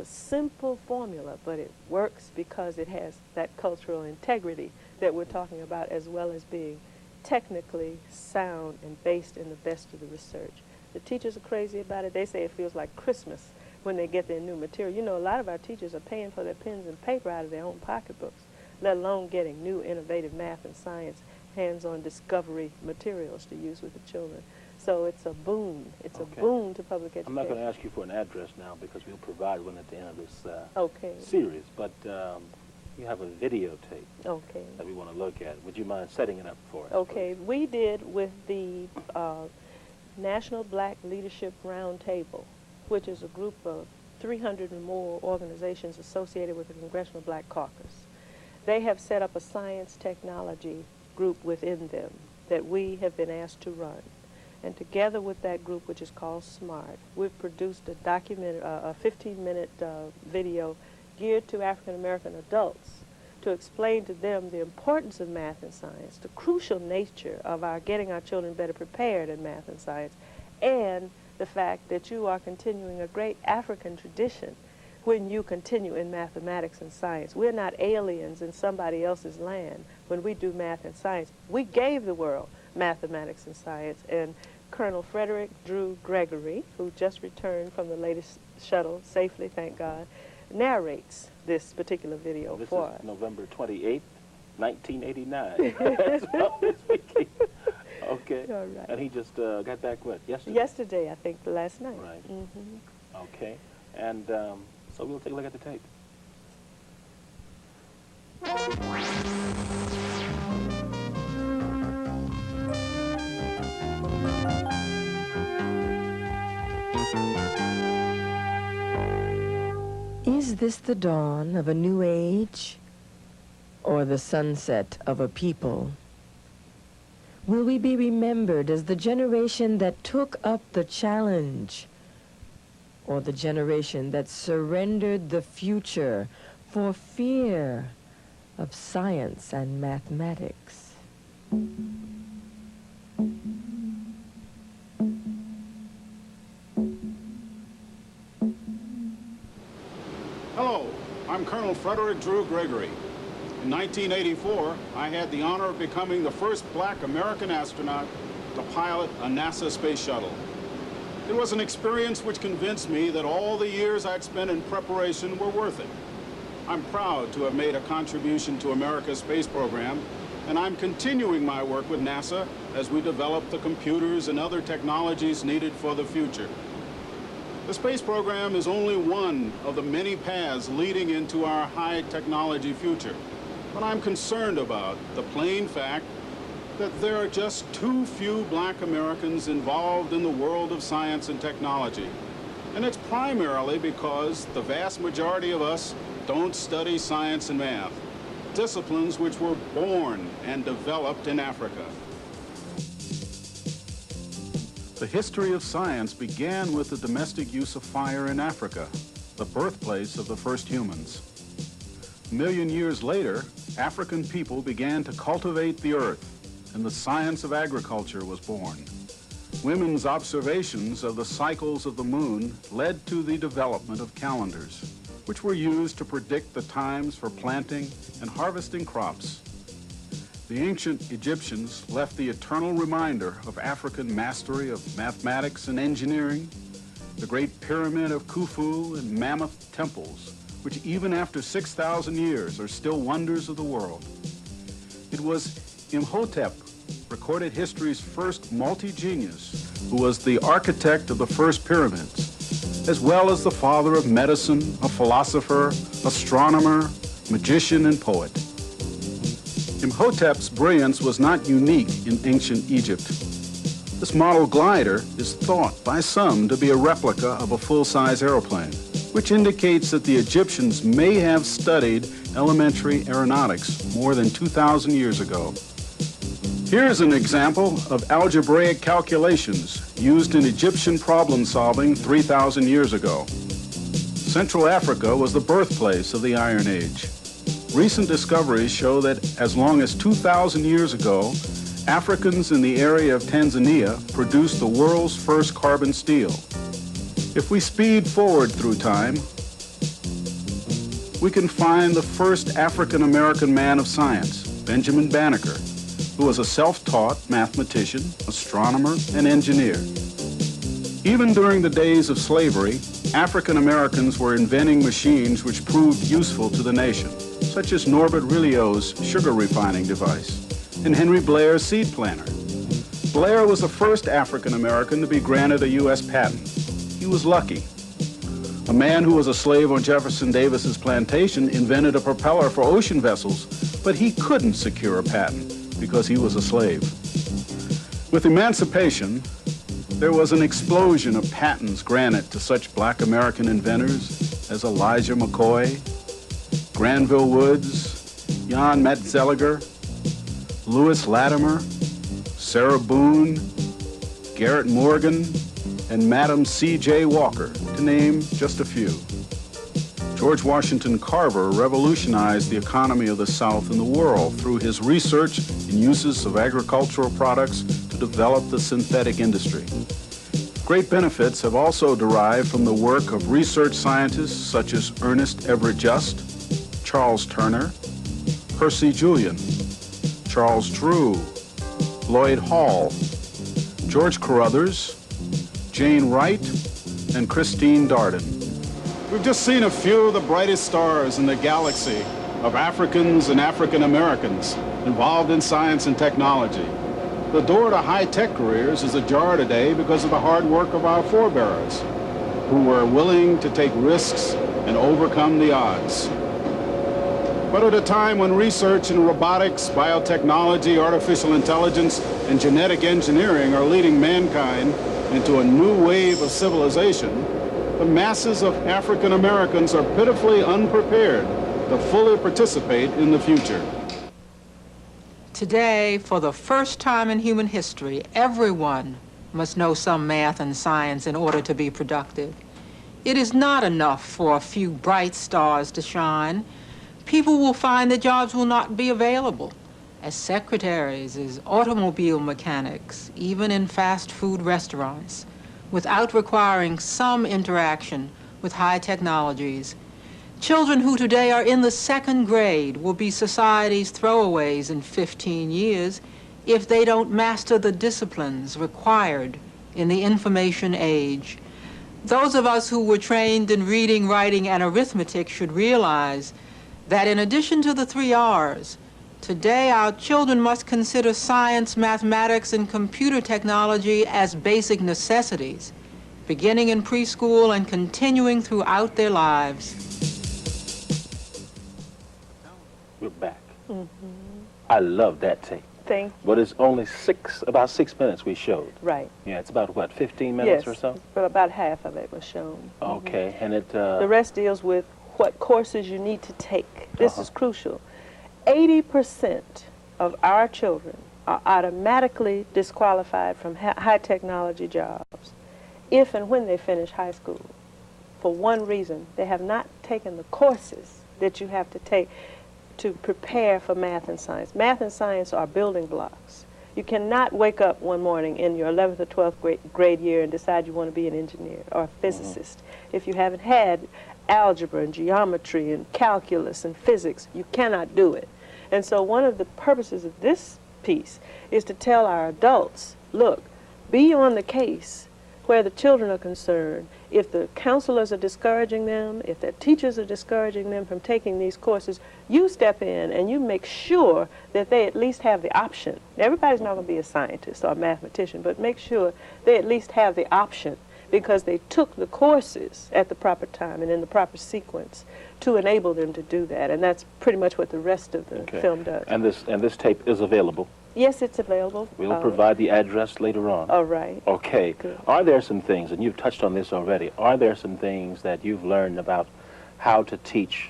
Speaker 9: simple formula, but it works because it has that cultural integrity that we're talking about, as well as being technically sound and based in the best of the research. The teachers are crazy about it. They say it feels like Christmas when they get their new material. You know, a lot of our teachers are paying for their pens and paper out of their own pocketbooks, let alone getting new innovative math and science, hands-on discovery materials to use with the children. So it's a boon. It's a boon to public education.
Speaker 1: I'm not going to ask you for an address now because we'll provide one at the end of this
Speaker 9: series,
Speaker 1: but you have a videotape that we want to look at. Would you mind setting it up for us?
Speaker 9: Okay. Please? We did with the National Black Leadership Roundtable, which is a group of 300 and more organizations associated with the Congressional Black Caucus. They have set up a science technology group within them that we have been asked to run. And together with that group, which is called SMART, we've produced a 15-minute video geared to African American adults to explain to them the importance of math and science, the crucial nature of our getting our children better prepared in math and science, and the fact that you are continuing a great African tradition when you continue in mathematics and science. We're not aliens in somebody else's land when we do math and science. We gave the world mathematics and science, and Colonel Frederick Drew Gregory, who just returned from the latest shuttle safely, thank God, narrates this particular video for us.
Speaker 1: This is November 28th, 1989. That's about this weekend. Okay.
Speaker 9: All right.
Speaker 1: And he just got back, what, yesterday?
Speaker 9: Yesterday, I think, last night.
Speaker 1: Right. Okay. And so we'll take a look at the tape.
Speaker 10: Is this the dawn of a new age or the sunset of a people? Will we be remembered as the generation that took up the challenge or the generation that surrendered the future for fear of science and mathematics?
Speaker 11: Hello, I'm Colonel Frederick Drew Gregory. In 1984, I had the honor of becoming the first black American astronaut to pilot a NASA space shuttle. It was an experience which convinced me that all the years I'd spent in preparation were worth it. I'm proud to have made a contribution to America's space program, and I'm continuing my work with NASA as we develop the computers and other technologies needed for the future. The space program is only one of the many paths leading into our high technology future. But I'm concerned about the plain fact that there are just too few black Americans involved in the world of science and technology. And it's primarily because the vast majority of us don't study science and math, disciplines which were born and developed in Africa. The history of science began with the domestic use of fire in Africa, the birthplace of the first humans. A million years later, African people began to cultivate the earth, and the science of agriculture was born. Women's observations of the cycles of the moon led to the development of calendars, which were used to predict the times for planting and harvesting crops. The ancient Egyptians left the eternal reminder of African mastery of mathematics and engineering, the Great Pyramid of Khufu and mammoth temples, which even after 6,000 years are still wonders of the world. It was Imhotep, recorded history's first multi-genius, who was the architect of the first pyramids, as well as the father of medicine, a philosopher, astronomer, magician, and poet. Imhotep's brilliance was not unique in ancient Egypt. This model glider is thought by some to be a replica of a full-size airplane, which indicates that the Egyptians may have studied elementary aeronautics more than 2,000 years ago. Here's an example of algebraic calculations used in Egyptian problem solving 3,000 years ago. Central Africa was the birthplace of the Iron Age. Recent discoveries show that as long as 2,000 years ago, Africans in the area of Tanzania produced the world's first carbon steel. If we speed forward through time, we can find the first African-American man of science, Benjamin Banneker, who was a self-taught mathematician, astronomer, and engineer. Even during the days of slavery, African Americans were inventing machines which proved useful to the nation, such as Norbert Rilliot's sugar refining device and Henry Blair's seed planter. Blair was the first African American to be granted a U.S. patent. He was lucky. A man who was a slave on Jefferson Davis's plantation invented a propeller for ocean vessels, but he couldn't secure a patent because he was a slave. With emancipation, there was an explosion of patents granted to such black American inventors as Elijah McCoy, Granville Woods, Jan Metzelliger, Lewis Latimer, Sarah Boone, Garrett Morgan, and Madam C.J. Walker, to name just a few. George Washington Carver revolutionized the economy of the South and the world through his research and uses of agricultural products to develop the synthetic industry. Great benefits have also derived from the work of research scientists such as Ernest Everett Just, Charles Turner, Percy Julian, Charles Drew, Lloyd Hall, George Carruthers, Jane Wright, and Christine Darden. We've just seen a few of the brightest stars in the galaxy of Africans and African Americans involved in science and technology. The door to high-tech careers is ajar today because of the hard work of our forebears, who were willing to take risks and overcome the odds. But at a time when research in robotics, biotechnology, artificial intelligence, and genetic engineering are leading mankind into a new wave of civilization, the masses of African Americans are pitifully unprepared to fully participate in the future.
Speaker 12: Today, for the first time in human history, everyone must know some math and science in order to be productive. It is not enough for a few bright stars to shine. People will find that jobs will not be available as secretaries, as automobile mechanics, even in fast food restaurants, without requiring some interaction with high technologies. Children who today are in the second grade will be society's throwaways in 15 years if they don't master the disciplines required in the information age. Those of us who were trained in reading, writing, and arithmetic should realize that in addition to the 3 R's, today our children must consider science, mathematics, and computer technology as basic necessities, beginning in preschool and continuing throughout their lives.
Speaker 1: We're back. I love that tape.
Speaker 9: Thank
Speaker 1: But it's only about 6 minutes we showed.
Speaker 9: Right.
Speaker 1: Yeah, it's about, what, 15 minutes or
Speaker 9: Yes,
Speaker 1: so?
Speaker 9: but about half of it was shown.
Speaker 1: Okay, and it...
Speaker 9: The rest deals with what courses you need to take. This is crucial. 80% of our children are automatically disqualified from high technology jobs if and when they finish high school. For one reason, they have not taken the courses that you have to take to prepare for math and science. Math and science are building blocks. You cannot wake up one morning in your 11th or 12th grade year and decide you want to be an engineer or a physicist. If you haven't had algebra and geometry and calculus and physics, you cannot do it. And so one of the purposes of this piece is to tell our adults, look, be on the case where the children are concerned. If the counselors are discouraging them, if their teachers are discouraging them from taking these courses, you step in and you make sure that they at least have the option. Everybody's not going to be a scientist or a mathematician, but make sure they at least have the option because they took the courses at the proper time and in the proper sequence to enable them to do that. And that's pretty much what the rest of the film does.
Speaker 1: And this tape is available?
Speaker 9: Yes, it's available.
Speaker 1: We'll provide the address later on.
Speaker 9: All right.
Speaker 1: Okay.
Speaker 9: Good.
Speaker 1: Are there some things, and you've touched on this already, are there some things that you've learned about how to teach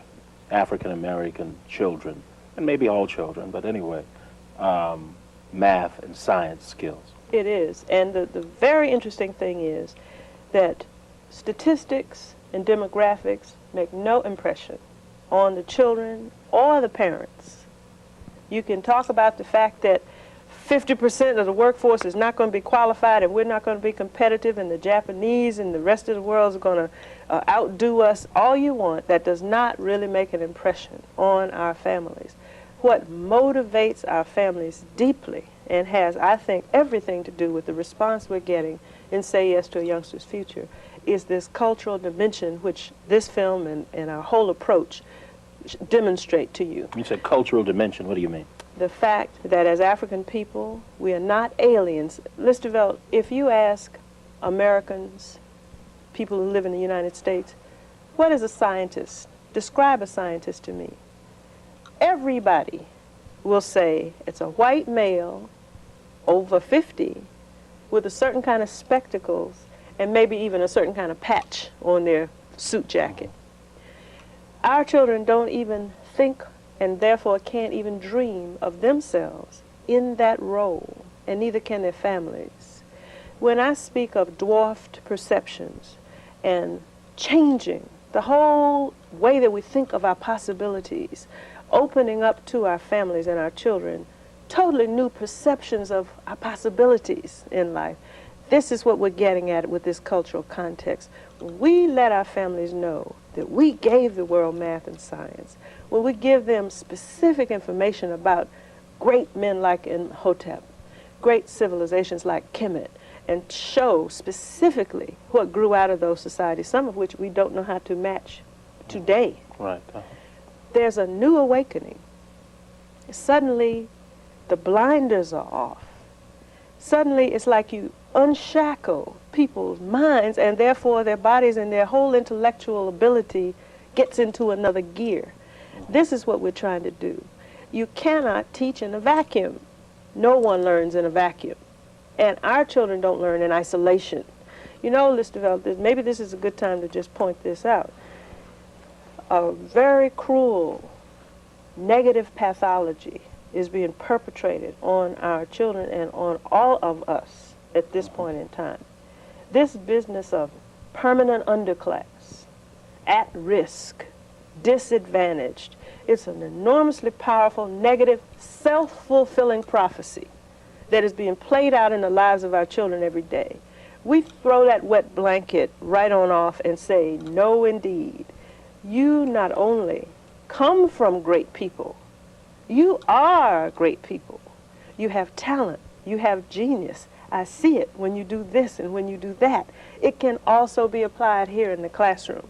Speaker 1: African-American children, and maybe all children, but anyway, math and science skills?
Speaker 9: It is. And the very interesting thing is that statistics and demographics make no impression on the children or the parents. You can talk about the fact that 50% of the workforce is not going to be qualified and we're not going to be competitive and the Japanese and the rest of the world is going to outdo us all you want. That does not really make an impression on our families. What motivates our families deeply and has, I think, everything to do with the response we're getting in Say Yes to a Youngster's Future is this cultural dimension which this film and our whole approach demonstrate to you.
Speaker 1: You said cultural dimension. What do you mean?
Speaker 9: The fact that as African people, we are not aliens. Listervelt, if you ask Americans, people who live in the United States, what is a scientist? Describe a scientist to me. Everybody will say it's a white male over 50 with a certain kind of spectacles and maybe even a certain kind of patch on their suit jacket. Our children don't even think and therefore can't even dream of themselves in that role, and neither can their families. When I speak of dwarfed perceptions and changing the whole way that we think of our possibilities, opening up to our families and our children totally new perceptions of our possibilities in life, this is what we're getting at with this cultural context. When we let our families know that we gave the world math and science, when we give them specific information about great men like Imhotep, great civilizations like Kemet, and show specifically what grew out of those societies, some of which we don't know how to match today.
Speaker 1: Right.
Speaker 9: There's a new awakening. Suddenly, the blinders are off. Suddenly, it's like you unshackle people's minds, and therefore their bodies and their whole intellectual ability gets into another gear. This is what we're trying to do. You cannot teach in a vacuum. No one learns in a vacuum. And our children don't learn in isolation. You know, Listervelt, maybe this is a good time to just point this out. A very cruel, negative pathology is being perpetrated on our children and on all of us at this point in time. This business of permanent underclass, at risk, disadvantaged, it's an enormously powerful, negative, self-fulfilling prophecy that is being played out in the lives of our children every day. We throw that wet blanket right on off and say, no, indeed. You not only come from great people, you are great people. You have talent. You have genius. I see it when you do this and when you do that. It can also be applied here in the classroom.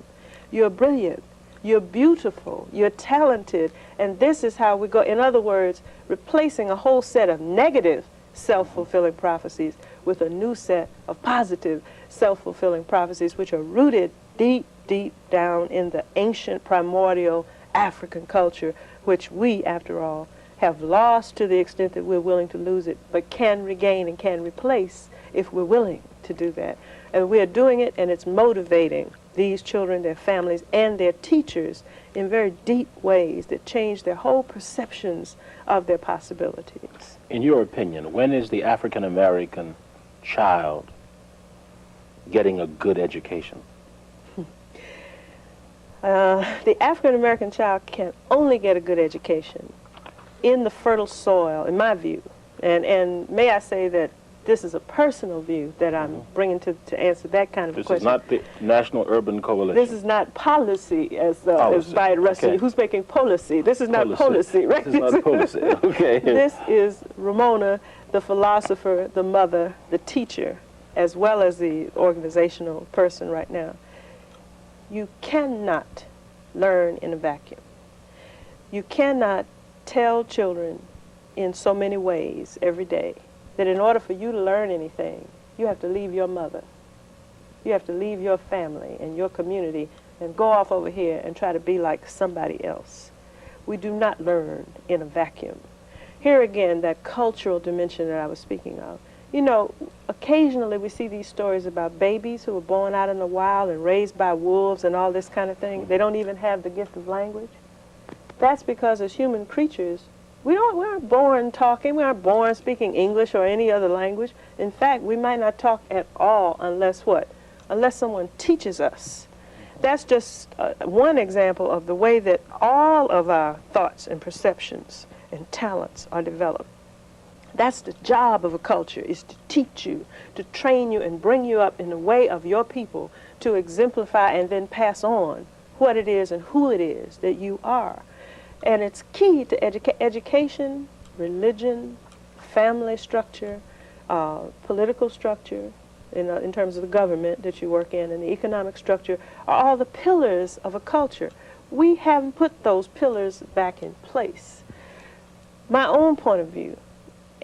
Speaker 9: You're brilliant. You're beautiful. You're talented. And this is how we go. In other words, replacing a whole set of negative self-fulfilling prophecies with a new set of positive self-fulfilling prophecies, which are rooted deep, deep down in the ancient primordial African culture, which we, after all, have lost to the extent that we're willing to lose it, but can regain and can replace if we're willing to do that. And we're doing it, and it's motivating these children, their families, and their teachers in very deep ways that change their whole perceptions of their possibilities.
Speaker 1: In your opinion, when is the African American child getting a good education?
Speaker 9: The African American child can only get a good education in the fertile soil, in my view. And may I say that this is a personal view that I'm bringing to answer that kind of a question.
Speaker 1: This is not the National Urban Coalition.
Speaker 9: This is not policy, as by the rest of you. Who's making policy? This is not policy, right?
Speaker 1: This is not policy, okay.
Speaker 9: This is Ramona, the philosopher, the mother, the teacher, as well as the organizational person right now. You cannot learn in a vacuum. You cannot tell children in so many ways every day that in order for you to learn anything, you have to leave your mother. You have to leave your family and your community and go off over here and try to be like somebody else. We do not learn in a vacuum. Here again, that cultural dimension that I was speaking of. You know, occasionally we see these stories about babies who are born out in the wild and raised by wolves and all this kind of thing. They don't even have the gift of language. That's because as human creatures, we aren't born talking. We aren't born speaking English or any other language. In fact, we might not talk at all unless what? Unless someone teaches us. That's just one example of the way that all of our thoughts and perceptions and talents are developed. That's the job of a culture, is to teach you, to train you and bring you up in the way of your people to exemplify and then pass on what it is and who it is that you are. And it's key to education, religion, family structure, political structure, in terms of the government that you work in, and the economic structure, are all the pillars of a culture. We haven't put those pillars back in place. My own point of view,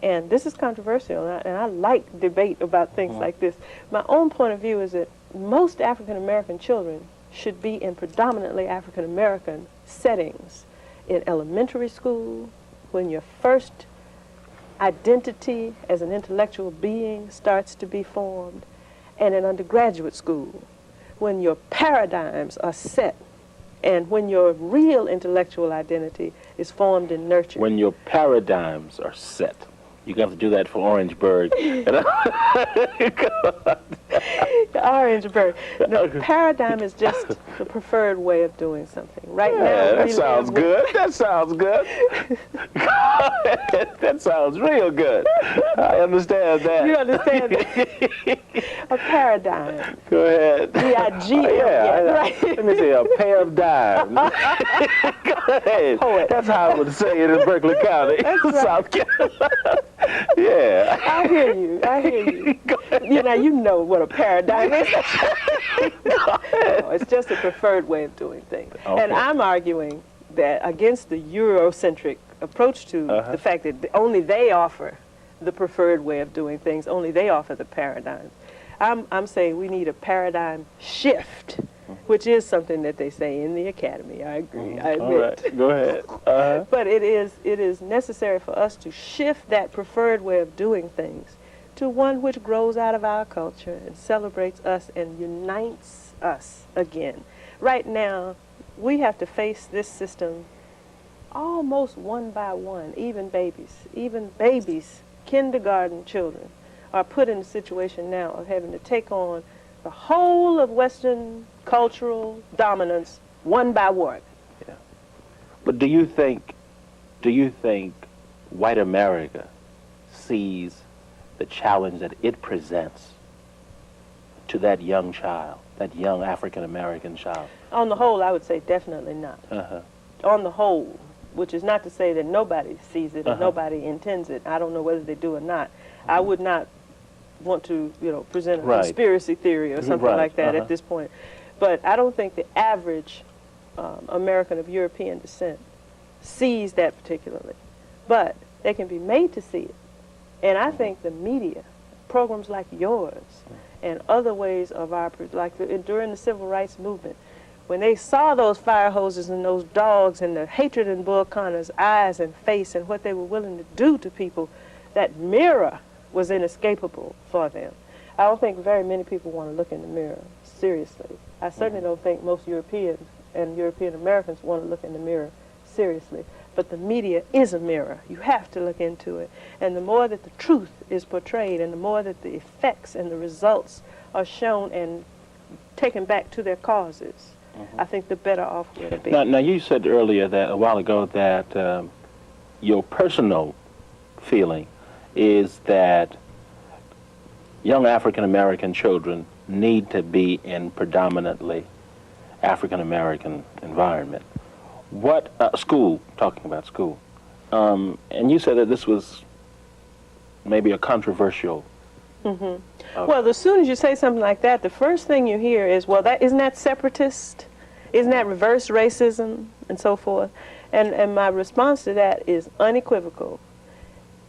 Speaker 9: and this is controversial, and I like debate about things like this. My own point of view is that most African American children should be in predominantly African American settings. In elementary school, when your first identity as an intellectual being starts to be formed, and in undergraduate school, when your paradigms are set, and when your real intellectual identity is formed and nurtured.
Speaker 1: When your paradigms are set. You're going to have to do that for Orangeburg.
Speaker 9: Orangeburg. No, paradigm is just the preferred way of doing something. Right now,
Speaker 1: that sounds good. That sounds good. That sounds real good. I understand that.
Speaker 9: You understand that? A paradigm.
Speaker 1: Go ahead.
Speaker 9: D-I-G.
Speaker 1: Right. Let me say a pair of dimes. Go ahead.
Speaker 9: Poet.
Speaker 1: That's how I would say it in Berkeley County, South Carolina. Yeah.
Speaker 9: I hear you. I hear you. You know what a paradigm is. No, it's just a preferred way of doing things. Okay. And I'm arguing that against the Eurocentric approach to the fact that only they offer the preferred way of doing things, only they offer the paradigms. I'm saying we need a paradigm shift, which is something that they say in the academy. I agree. I admit.
Speaker 1: All right. Go ahead.
Speaker 9: But it is necessary for us to shift that preferred way of doing things to one which grows out of our culture and celebrates us and unites us again. Right now, we have to face this system almost one by one. Even babies, kindergarten children, are put in a situation now of having to take on the whole of Western cultural dominance one by one.
Speaker 1: Yeah. But do you think white America sees the challenge that it presents to that young child, that young African American child?
Speaker 9: On the whole, I would say definitely not. On the whole, which is not to say that nobody sees it and nobody intends it. I don't know whether they do or not. I would not want to, present a conspiracy theory or something like that at this point. But I don't think the average American of European descent sees that particularly. But they can be made to see it. And I think the media, programs like yours, and other ways of during the civil rights movement, When they saw those fire hoses and those dogs and the hatred in Bull Connor's eyes and face and what they were willing to do to people, that mirror was inescapable for them. I don't think very many people want to look in the mirror, seriously. I certainly don't think most Europeans and European Americans want to look in the mirror, seriously. But the media is a mirror. You have to look into it. And the more that the truth is portrayed and the more that the effects and the results are shown and taken back to their causes, I think the better off we're to be.
Speaker 1: Now, you said earlier that a while ago that your personal feeling is that young African-American children need to be in predominantly African-American environment. What, school, talking about school, and you said that this was maybe a controversial.
Speaker 9: Well, as soon as you say something like that, the first thing you hear is, well, isn't that separatist? Isn't that reverse racism? And so forth. And my response to that is unequivocal.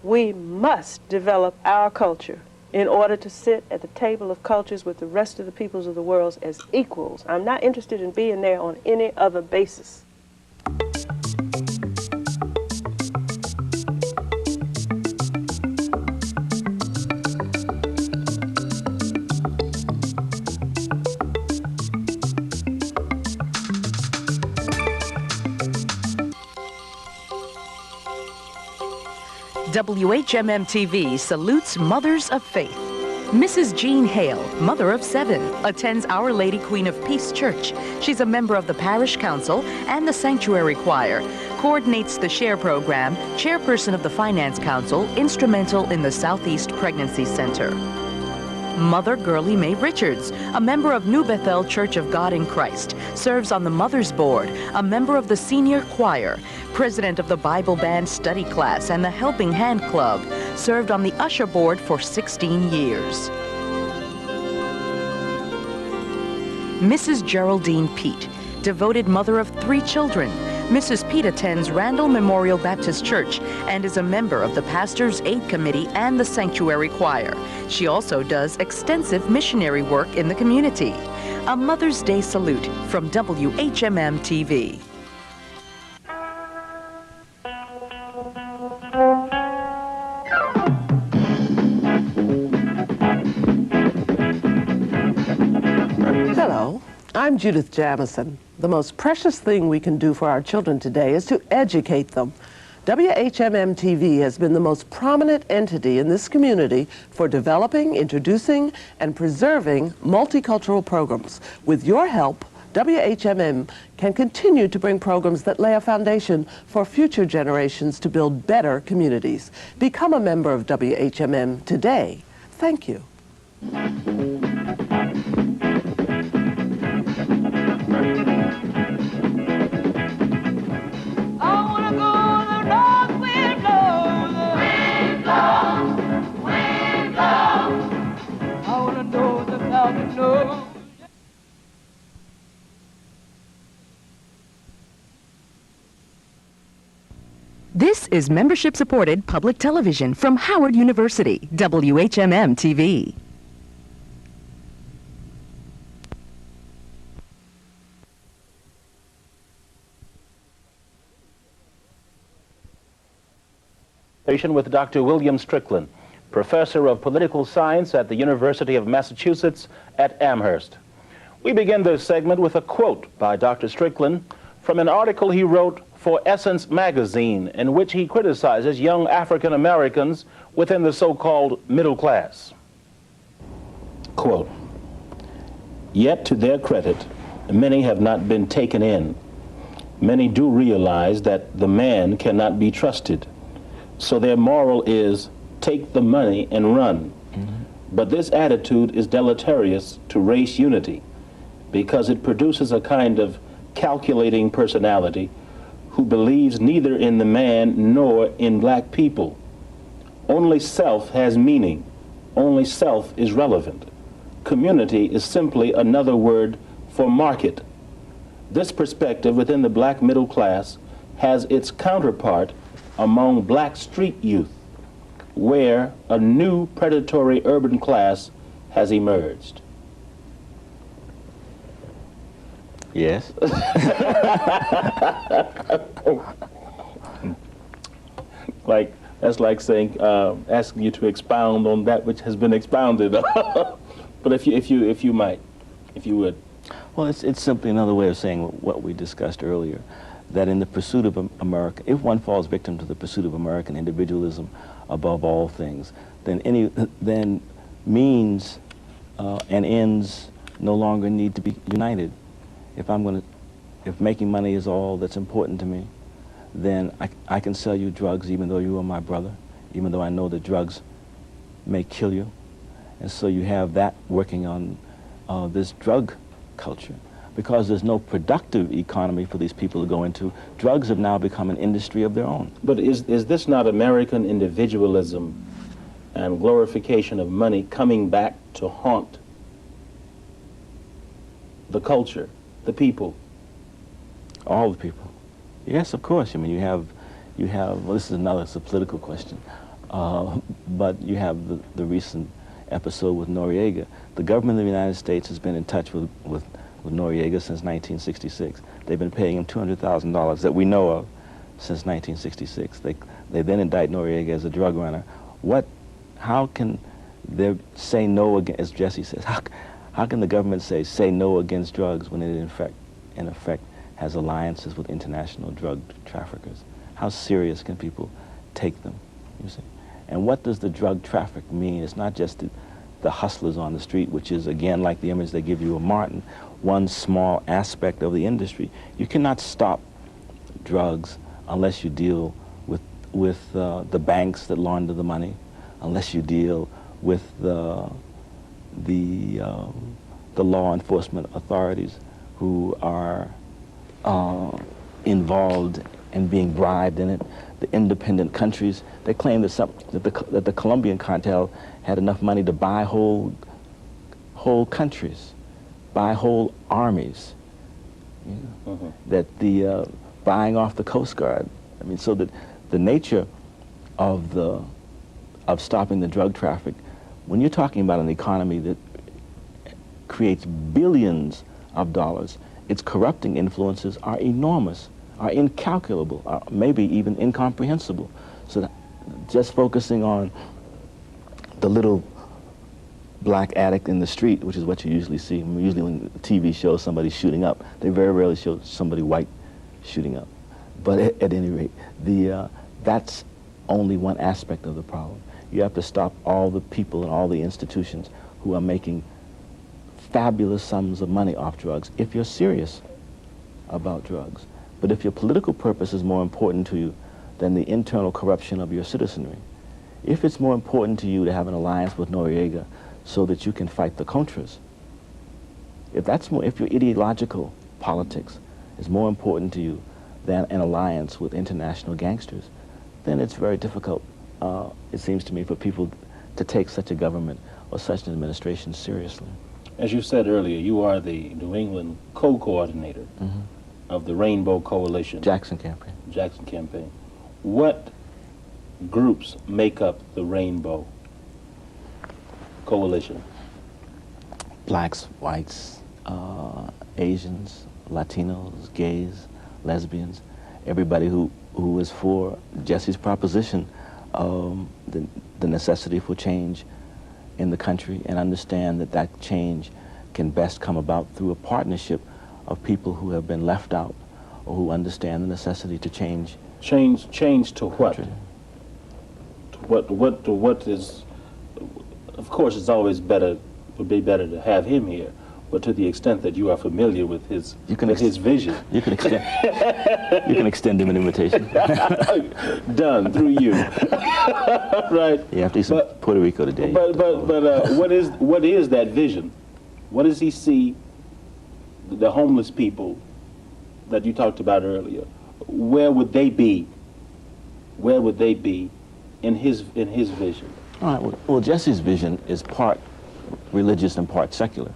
Speaker 9: We must develop our culture in order to sit at the table of cultures with the rest of the peoples of the world as equals. I'm not interested in being there on any other basis.
Speaker 6: WHMM-TV salutes mothers of faith. Mrs. Jean Hale, mother of 7, attends Our Lady Queen of Peace Church. She's a member of the Parish Council and the Sanctuary Choir, coordinates the SHARE program, chairperson of the Finance Council, instrumental in the Southeast Pregnancy Center. Mother Gurley Mae Richards, a member of New Bethel Church of God in Christ, serves on the Mother's Board, a member of the Senior Choir, president of the Bible Band Study Class and the Helping Hand Club, served on the Usher Board for 16 years. Mrs. Geraldine Pete, devoted mother of 3 children. Mrs. Pete attends Randall Memorial Baptist Church and is a member of the Pastor's Aid Committee and the Sanctuary Choir. She also does extensive missionary work in the community. A Mother's Day salute from WHMM-TV.
Speaker 13: Hello, I'm Judith Jamison. The most precious thing we can do for our children today is to educate them. WHMM-TV has been the most prominent entity in this community for developing, introducing, and preserving multicultural programs. With your help, WHMM can continue to bring programs that lay a foundation for future generations to build better communities. Become a member of WHMM today. Thank you.
Speaker 6: This is membership-supported public television from Howard University, WHMM-TV.
Speaker 1: With Dr. William Strickland, professor of political science at the University of Massachusetts at Amherst. We begin this segment with a quote by Dr. Strickland from an article he wrote for Essence magazine, in which he criticizes young African Americans within the so-called middle class. Quote, "Yet to their credit, many have not been taken in. Many do realize that the man cannot be trusted. So their moral is, take the money and run. But this attitude is deleterious to race unity because it produces a kind of calculating personality who believes neither in the man nor in black people. Only self has meaning. Only self is relevant. Community is simply another word for market. This perspective within the black middle class has its counterpart among black street youth, where a new predatory urban class has emerged." Yes. Like, that's like saying, asking you to expound on that which has been expounded. But if you would.
Speaker 14: Well, it's simply another way of saying what we discussed earlier, that in the pursuit of America, if one falls victim to the pursuit of American individualism above all things, then means and ends no longer need to be united. If making money is all that's important to me, then I can sell you drugs even though you are my brother, even though I know that drugs may kill you. And so you have that working on this drug culture. Because there's no productive economy for these people to go into, drugs have now become an industry of their own.
Speaker 1: But is this not American individualism and glorification of money coming back to haunt the culture, the people?
Speaker 14: All the people. Yes, of course. I mean, you have, well, this is it's a political question, but you have the recent episode with Noriega. The government of the United States has been in touch with Noriega since 1966. They've been paying him $200,000 that we know of since 1966. They then indict Noriega as a drug runner. How can they say no against, as Jesse says, how can the government say no against drugs when it in effect has alliances with international drug traffickers? How serious can people take them, you see? And what does the drug traffic mean? It's not just the hustlers on the street, which is, again, like the image they give you of Martin, one small aspect of the industry. You cannot stop drugs unless you deal with the banks that launder the money, unless you deal with the law enforcement authorities who are involved in being bribed in it. The independent countries, they claim that the Colombian cartel had enough money to buy whole countries, buy whole armies. You know? That the buying off the Coast Guard. I mean, so that the nature of stopping the drug traffic, when you're talking about an economy that creates billions of dollars, its corrupting influences are enormous, are incalculable, are maybe even incomprehensible. So that just focusing on the little black addict in the street, which is what you usually see. Usually when TV shows somebody shooting up, they very rarely show somebody white shooting up. But at any rate, that's only one aspect of the problem. You have to stop all the people and all the institutions who are making fabulous sums of money off drugs if you're serious about drugs. But if your political purpose is more important to you than the internal corruption of your citizenry, if it's more important to you to have an alliance with Noriega so that you can fight the Contras, if your ideological politics is more important to you than an alliance with international gangsters, then it's very difficult, it seems to me, for people to take such a government or such an administration seriously.
Speaker 1: As you said earlier, you are the New England co-coordinator of the Rainbow Coalition.
Speaker 14: Jackson Campaign.
Speaker 1: Jackson Campaign. What groups make up the Rainbow Coalition?
Speaker 14: Blacks, whites, Asians, Latinos, gays, lesbians, everybody who is for Jesse's proposition, the necessity for change in the country, and understand that change can best come about through a partnership of people who have been left out or who understand the necessity to change.
Speaker 1: Change to what? To what is, of course, it's always would be better to have him here, but to the extent that you are familiar with his vision.
Speaker 14: You can extend him an invitation.
Speaker 1: Done, through you. Right.
Speaker 14: You have to see Puerto Rico today.
Speaker 1: But what is that vision? What does he see the homeless people that you talked about earlier? Where would they be? Where would they be in his vision?
Speaker 14: All right. Well, Jesse's vision is part religious and part secular.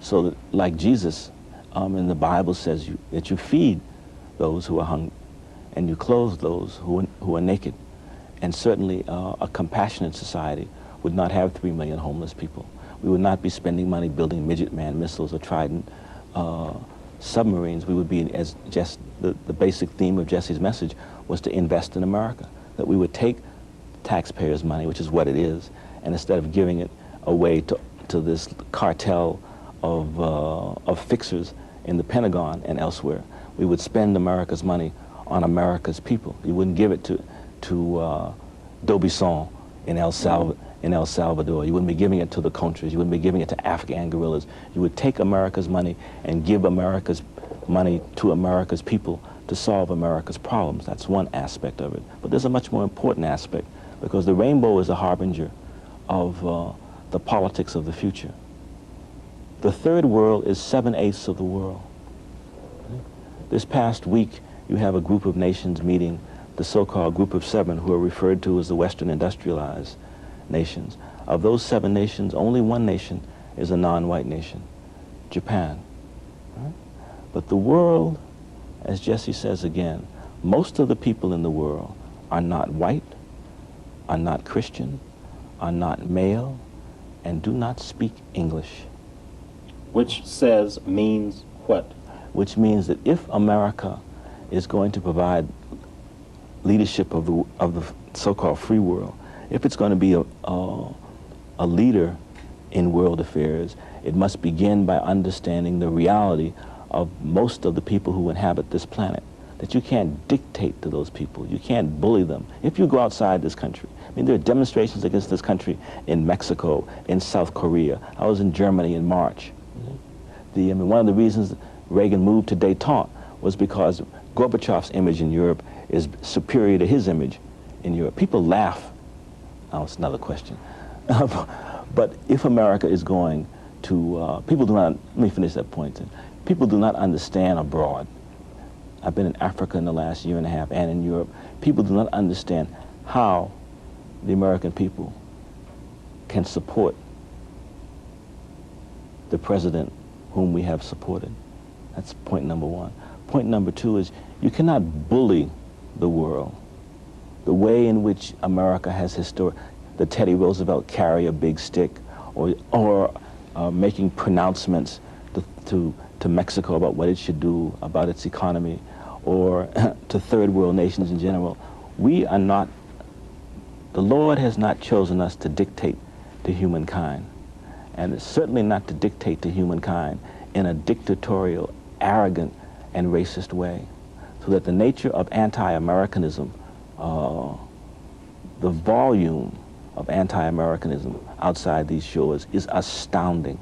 Speaker 14: So that, like Jesus in the Bible says that you feed those who are hungry and you clothe those who are naked. And certainly a compassionate society would not have 3 million homeless people. We would not be spending money building midget man missiles or Trident submarines, we would be, as just the basic theme of Jesse's message was to invest in America, that we would take taxpayers' money, which is what it is, and instead of giving it away to this cartel of fixers in the Pentagon and elsewhere, we would spend America's money on America's people. You wouldn't give it to D'Aubusson in El Salvador. You wouldn't be giving it to the Contras. You wouldn't be giving it to Afghan guerrillas. You would take America's money and give America's money to America's people to solve America's problems. That's one aspect of it. But there's a much more important aspect, because the rainbow is a harbinger of the politics of the future. The third world is 7/8 of the world. This past week, you have a group of nations meeting, the so-called Group of Seven, who are referred to as the Western industrialized nations. Of those 7 nations, only one nation is a non-white nation, Japan. Right? But the world, as Jesse says again, most of the people in the world are not white, are not Christian, are not male, and do not speak English.
Speaker 1: Which means what?
Speaker 14: Which means that if America is going to provide leadership of the so-called free world, if it's going to be a leader in world affairs, it must begin by understanding the reality of most of the people who inhabit this planet, that you can't dictate to those people. You can't bully them. If you go outside this country, I mean, there are demonstrations against this country in Mexico, in South Korea. I was in Germany in March. One of the reasons Reagan moved to détente was because Gorbachev's image in Europe is superior to his image in Europe. People laugh. Oh, it's another question. But if America is going to, people do not, let me finish that point. People do not understand abroad. I've been in Africa in the last year and a half and in Europe. People do not understand how the American people can support the president whom we have supported. That's point number one. Point number two is you cannot bully the world. The way in which America has the Teddy Roosevelt carry a big stick, or making pronouncements to Mexico about what it should do about its economy, or to third world nations in general. We are not, the Lord has not chosen us to dictate to humankind, and it's certainly not to dictate to humankind in a dictatorial, arrogant, and racist way. So that the nature of anti-Americanism, the volume of anti-Americanism outside these shores is astounding.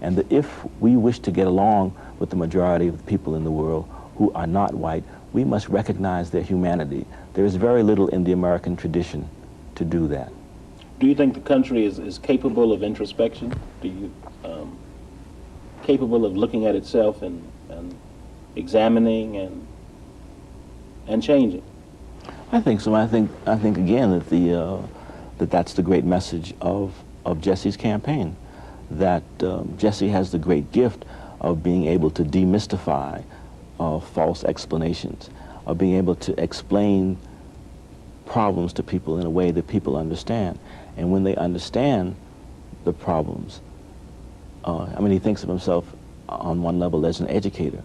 Speaker 14: And that if we wish to get along with the majority of the people in the world who are not white, we must recognize their humanity. There is very little in the American tradition to do that.
Speaker 1: Do you think the country is capable of introspection? Do you capable of looking at itself and examining and changing?
Speaker 14: I think so. I think again that that's the great message of Jesse's campaign. That Jesse has the great gift of being able to demystify false explanations, of being able to explain problems to people in a way that people understand. And when they understand the problems, he thinks of himself on one level as an educator.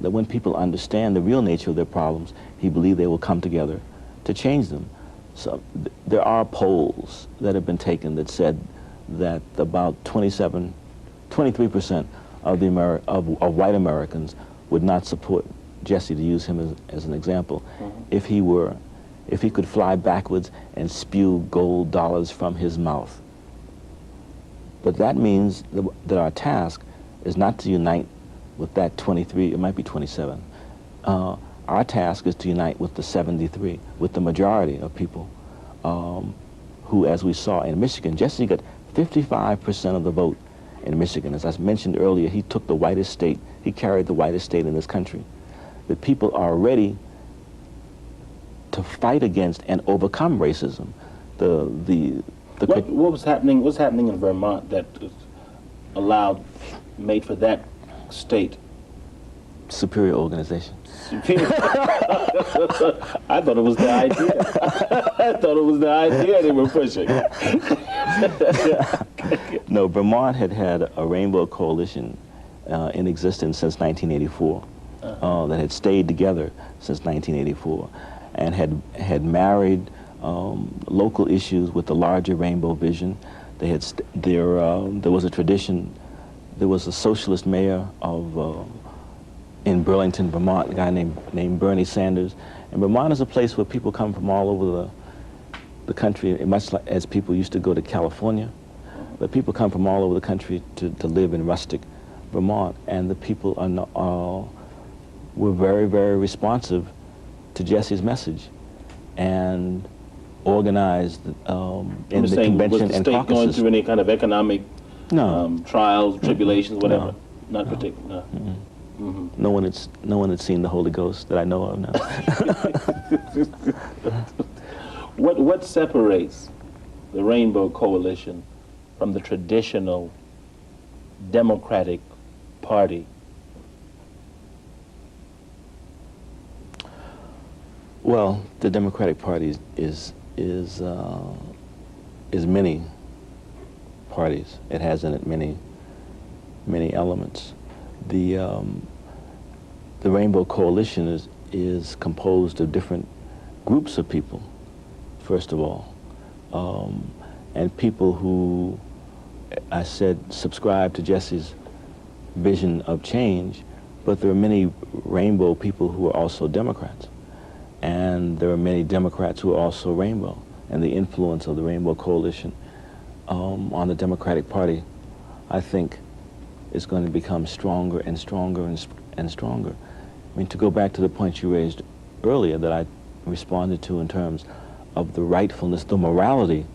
Speaker 14: That when people understand the real nature of their problems, he believes they will come together to change them. So there are polls that have been taken that said that about 23% of of white Americans would not support Jesse, to use him as an example, if he could fly backwards and spew gold dollars from his mouth. But that means that our task is not to unite with that 23, it might be 27. Our task is to unite with the 73, with the majority of people who, as we saw in Michigan, Jesse got 55% of the vote in Michigan. As I mentioned earlier, he took the whitest state, he carried the whitest state in this country. The people are ready to fight against and overcome racism.
Speaker 1: What was happening? What's happening in Vermont that made for that state?
Speaker 14: Superior organization.
Speaker 1: Superior. I thought it was the idea. I thought it was the idea they were pushing.
Speaker 14: No, Vermont had a rainbow coalition in existence since 1984, that had stayed together since 1984, and had married local issues with the larger rainbow vision. They had there was a tradition. There was a socialist mayor of in Burlington, Vermont, a guy named Bernie Sanders. And Vermont is a place where people come from all over the country, much like as people used to go to California. But people come from all over the country to live in rustic Vermont, and the people were very, very responsive to Jesse's message, and organized in the convention and caucuses. Was the state going through
Speaker 1: any kind of economic trials, tribulations, whatever?
Speaker 14: No.
Speaker 1: Not particular. No.
Speaker 14: Mm-hmm. No one had seen the Holy Ghost that I know of now.
Speaker 1: What separates the Rainbow Coalition from the traditional Democratic Party?
Speaker 14: Well, the Democratic Party is many parties. It has in it many elements. The Rainbow Coalition is composed of different groups of people, first of all, and people who, I said, subscribe to Jesse's vision of change, but there are many Rainbow people who are also Democrats, and there are many Democrats who are also Rainbow, and the influence of the Rainbow Coalition on the Democratic Party, I think, is going to become stronger and stronger and stronger. I mean, to go back to the point you raised earlier that I responded to in terms of the rightfulness, the morality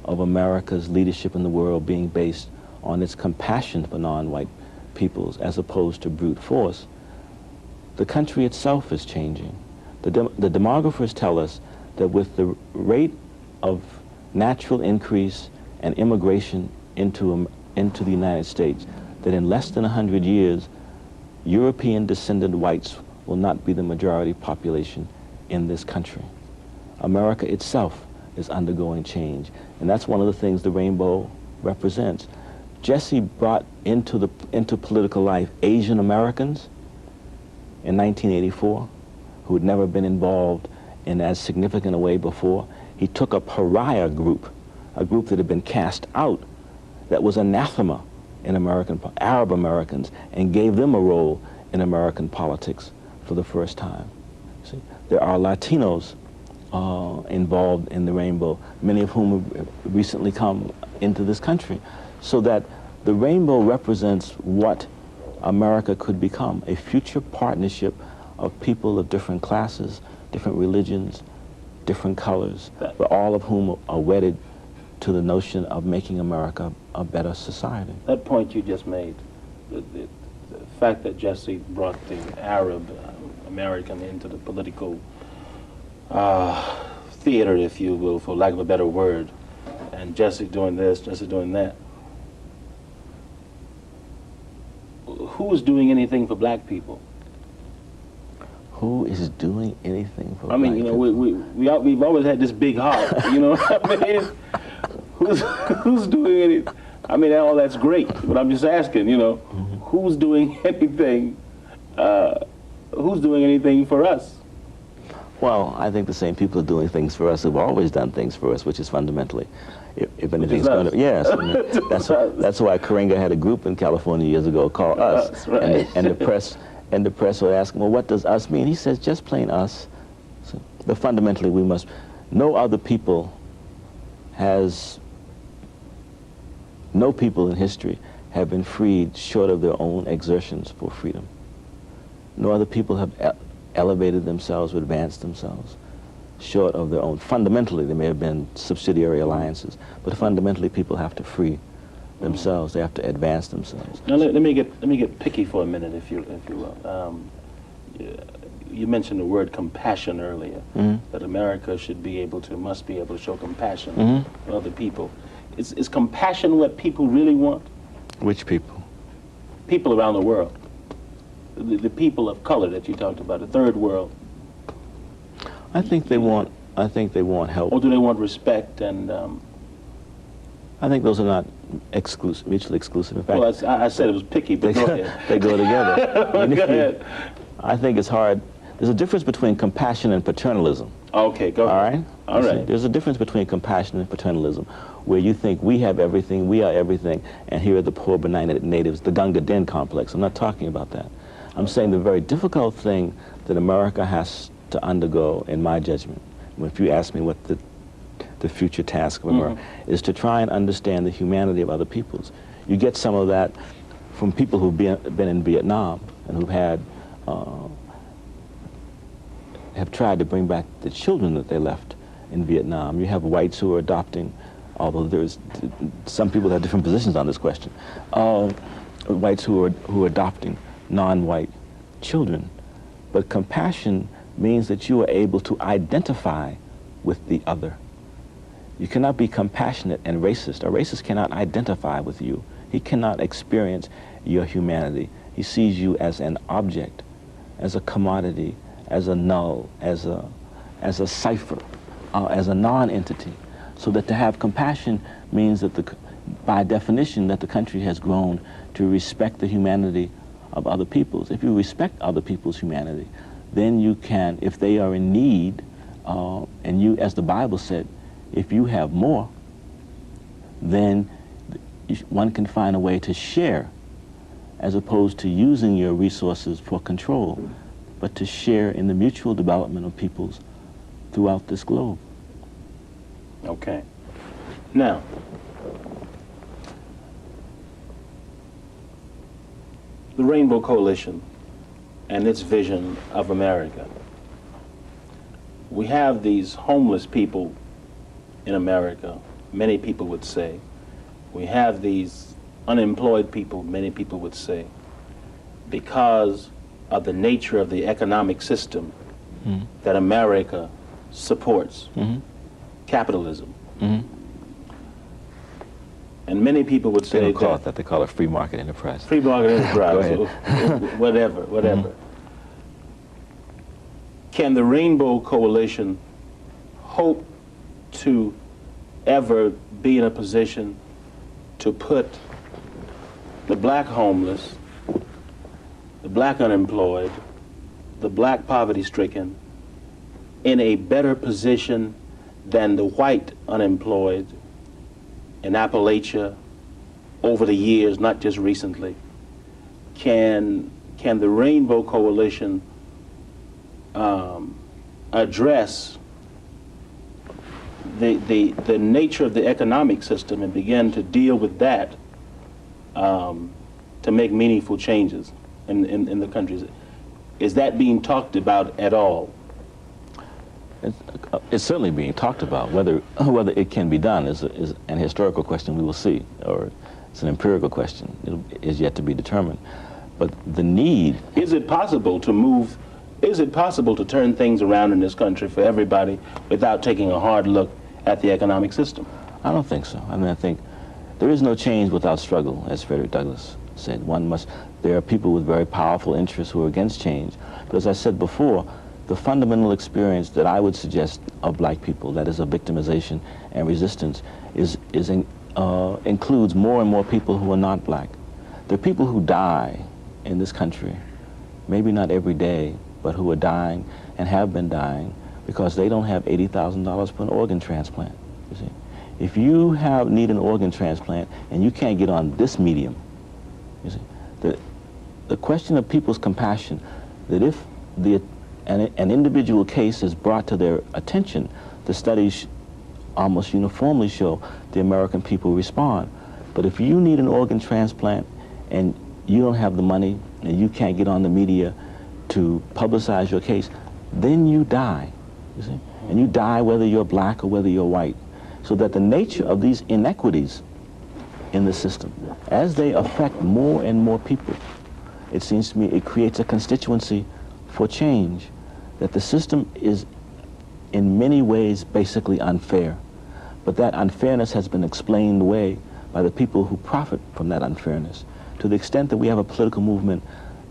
Speaker 14: of America's leadership in the world being based on its compassion for non-white peoples as opposed to brute force, the country itself is changing. The demographers tell us that with the rate of natural increase and immigration into the United States, that in less than 100 years, European descended whites will not be the majority population in this country. America itself is undergoing change, and that's one of the things the Rainbow represents. Jesse brought into political life Asian Americans in 1984 who had never been involved in as significant a way before. He took a pariah group, a group that had been cast out, that was anathema in Arab Americans, and gave them a role in American politics for the first time. See, there are Latinos involved in the Rainbow, many of whom have recently come into this country, so that the Rainbow represents what America could become, a future partnership of people of different classes, different religions, different colors, but all of whom are wedded to the notion of making America a better society.
Speaker 1: That point you just made, the fact that Jesse brought the Arab American into the political theater, if you will, for lack of a better word, and Jesse doing this, Jesse doing that. Who's doing anything for black people?
Speaker 14: Who is doing anything for
Speaker 1: black people? I mean, you know, we've always had this big heart, you know what I mean? Who's doing anything? I mean, all that's great, but I'm just asking, you know, who's doing anything? Who's doing anything for us?
Speaker 14: Well, I think the same people are doing things for us who've always done things for us, which is fundamentally, if anything's going to, yes, I mean, that's why Karenga had a group in California years ago called Us,
Speaker 1: right.
Speaker 14: and the press would ask him, well, what does us mean? He says, just plain us. So, but fundamentally, we must. No other people no people in history have been freed short of their own exertions for freedom. No other people have elevated themselves or advanced themselves short of their own. Fundamentally, there may have been subsidiary alliances, but fundamentally, people have to free themselves. They have to advance themselves.
Speaker 1: Now, let me get picky for a minute, if you will. You mentioned the word compassion earlier. That America must be able to show compassion for other people. Is compassion what people really want?
Speaker 14: Which people?
Speaker 1: People around the world. The people of color that you talked about, the third world.
Speaker 14: I think they want help.
Speaker 1: Or do they want respect and
Speaker 14: I think those are not mutually exclusive. In fact,
Speaker 1: well, I said it was picky, but go ahead.
Speaker 14: They go together.
Speaker 1: Go ahead.
Speaker 14: I think it's hard. There's a difference between compassion and paternalism.
Speaker 1: Okay, go ahead.
Speaker 14: All right?
Speaker 1: All right.
Speaker 14: There's a difference between compassion and paternalism, where you think we have everything, we are everything, and here are the poor benighted natives, the Gunga Din complex. I'm not talking about that. I'm saying the very difficult thing that America has to undergo, in my judgment, if you ask me what the future task of America is, to try and understand the humanity of other peoples. You get some of that from people who've been in Vietnam and who've had have tried to bring back the children that they left in Vietnam. You have whites who are adopting, although there's some people have different positions on this question. Whites who are adopting non-white children, but compassion means that you are able to identify with the other. You cannot be compassionate and racist. A racist cannot identify with you. He cannot experience your humanity. He sees you as an object, as a commodity, as a null, as a cipher, as a non-entity. So that to have compassion means that by definition that the country has grown to respect the humanity of other peoples. If you respect other people's humanity, then you can, if they are in need, and you, as the Bible said, if you have more, then one can find a way to share, as opposed to using your resources for control, but to share in the mutual development of peoples throughout this globe.
Speaker 1: Okay. Now, the Rainbow Coalition and its vision of America. We have these homeless people in America, many people would say. We have these unemployed people, many people would say, because of the nature of the economic system that America supports, capitalism. And many people would say
Speaker 14: they don't call it that, they call it free market enterprise.
Speaker 1: Free market enterprise,
Speaker 14: Go ahead.
Speaker 1: whatever. Can the Rainbow Coalition hope to ever be in a position to put the black homeless, the black unemployed, the black poverty-stricken in a better position than the white unemployed in Appalachia over the years, not just recently? Can the Rainbow Coalition address the nature of the economic system and begin to deal with that to make meaningful changes in the countries? Is that being talked about at all?
Speaker 14: It's certainly being talked about. Whether it can be done is an historical question we will see, or it's an empirical question. It is yet to be determined. But the need...
Speaker 1: Is it possible to turn things around in this country for everybody without taking a hard look at the economic system?
Speaker 14: I don't think so. I mean, I think there is no change without struggle, as Frederick Douglass said. There are people with very powerful interests who are against change. But as I said before, the fundamental experience that I would suggest of black people, that is of victimization and resistance, includes more and more people who are not black. There are people who die in this country, maybe not every day, but who are dying and have been dying because they don't have $80,000 for an organ transplant. You see, if you need an organ transplant and you can't get on this medium, you see, the question of people's compassion, that if an individual case is brought to their attention, the studies almost uniformly show the American people respond. But if you need an organ transplant and you don't have the money and you can't get on the media to publicize your case, then you die, you see? And you die whether you're black or whether you're white. So that the nature of these inequities in the system, as they affect more and more people, it seems to me it creates a constituency for change, that the system is in many ways basically unfair. But that unfairness has been explained away by the people who profit from that unfairness, to the extent that we have a political movement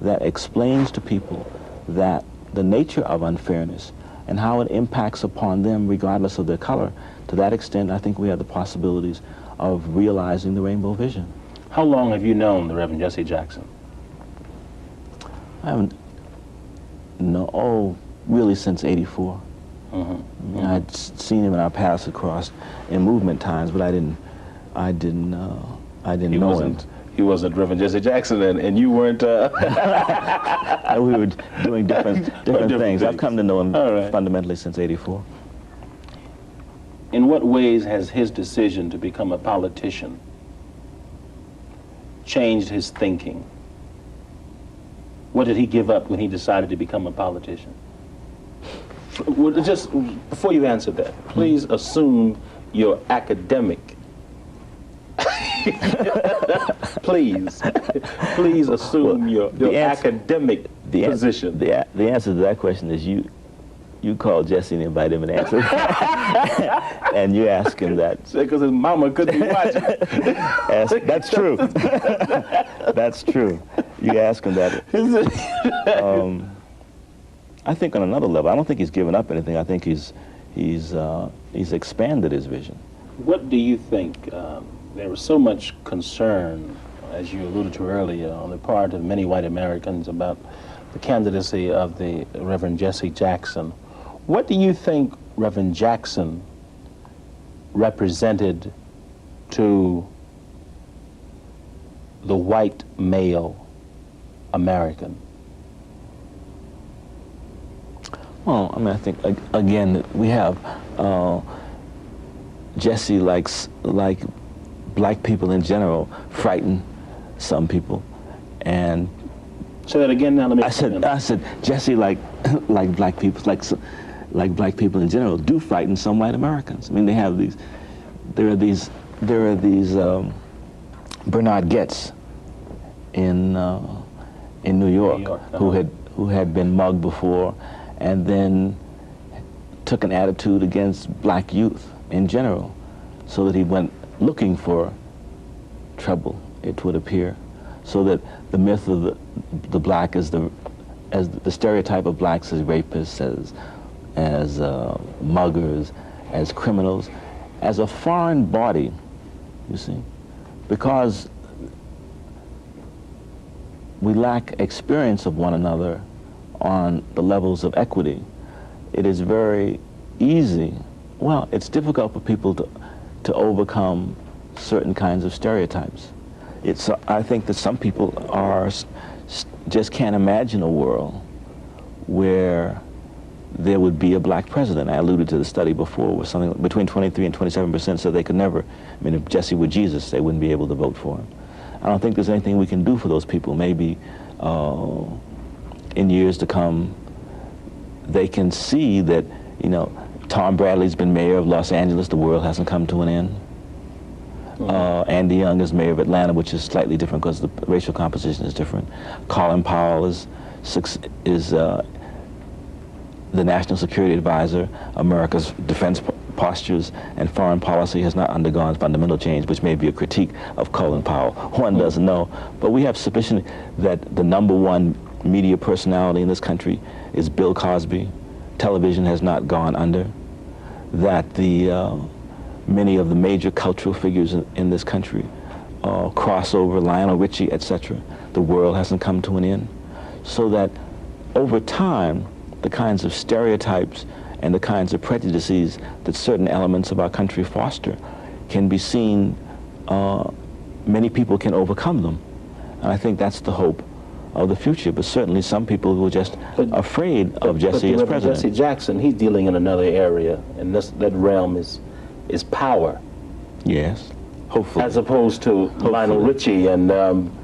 Speaker 14: that explains to people that the nature of unfairness and how it impacts upon them regardless of their color. To that extent, I think we have the possibilities of realizing the rainbow vision.
Speaker 1: How long have you known the Reverend Jesse Jackson?
Speaker 14: I haven't, really since '84. I'd seen him in our paths across in movement times, but I didn't know him.
Speaker 1: He wasn't Reverend Jesse Jackson, and you weren't.
Speaker 14: We were doing different things. I've come to know him fundamentally since '84.
Speaker 1: In what ways has his decision to become a politician changed his thinking? What did he give up when he decided to become a politician? Just before you answer that, please assume your academic. please assume your academic position.
Speaker 14: The answer to that question is you call Jesse and invite him and answer, and you ask him that.
Speaker 1: Because his mama couldn't be watching.
Speaker 14: That's true. That's true. You ask him that. I think on another level, I don't think he's given up anything. I think he's expanded his vision.
Speaker 1: What do you think? There was so much concern, as you alluded to earlier, on the part of many white Americans about the candidacy of the Reverend Jesse Jackson. What do you think Reverend Jackson represented to the white male American?
Speaker 14: Well, I mean, I think again that we have Jesse, like black people in general, frighten some people, and
Speaker 1: say that again. Now let me.
Speaker 14: I said Jesse, like black people, like black people in general, do frighten some white Americans. I mean, they have these. There are these Bernard Getz in New York, who had been mugged before, and then took an attitude against black youth in general, so that he went looking for trouble, it would appear, so that the myth of the black as the stereotype of blacks as rapists, as muggers, as criminals, as a foreign body, you see, because we lack experience of one another on the levels of equity. It is very easy, well, it's difficult for people to overcome certain kinds of stereotypes. I think that some people just can't imagine a world where there would be a black president. I alluded to the study before, where something between 23 and 27% said they could never, I mean, if Jesse were Jesus, they wouldn't be able to vote for him. I don't think there's anything we can do for those people. Maybe in years to come, they can see that, Tom Bradley's been mayor of Los Angeles, the world hasn't come to an end. Andy Young is mayor of Atlanta, which is slightly different because the racial composition is different. Colin Powell is the National Security Advisor. America's defense postures and foreign policy has not undergone fundamental change, which may be a critique of Colin Powell. One doesn't know, but we have suspicion that the #1 media personality in this country is Bill Cosby. Television has not gone under. That many of the major cultural figures in this country, crossover, Lionel Richie, etc., the world hasn't come to an end. So that over time, the kinds of stereotypes and the kinds of prejudices that certain elements of our country foster can be seen, many people can overcome them. And I think that's the hope of the future, but certainly some people who are just afraid of Jesse as president.
Speaker 1: Jesse Jackson, he's dealing in another area, and that realm is power.
Speaker 14: Yes, hopefully.
Speaker 1: As opposed to Lionel Richie and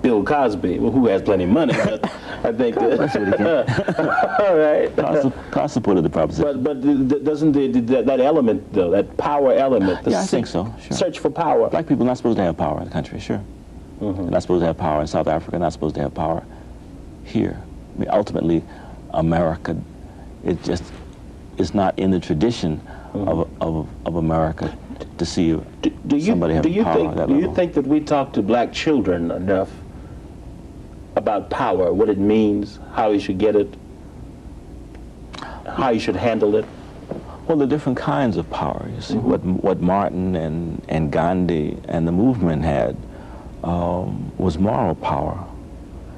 Speaker 1: Bill Cosby, who has plenty of money. But I think
Speaker 14: that's what he can.
Speaker 1: All right.
Speaker 14: Cost supported the proposition.
Speaker 1: But doesn't that element, though, that power element,
Speaker 14: I think so. Sure.
Speaker 1: Search for power.
Speaker 14: Black people are not supposed to have power in the country, sure. They're not supposed to have power in South Africa, not supposed to have power here. I mean, ultimately, America, it just is not in the tradition of America to see somebody have power at that level.
Speaker 1: Do you think that we talk to black children enough about power, what it means, how you should get it, how you should handle it?
Speaker 14: Well, the different kinds of power. You see, what Martin and Gandhi and the movement had was moral power,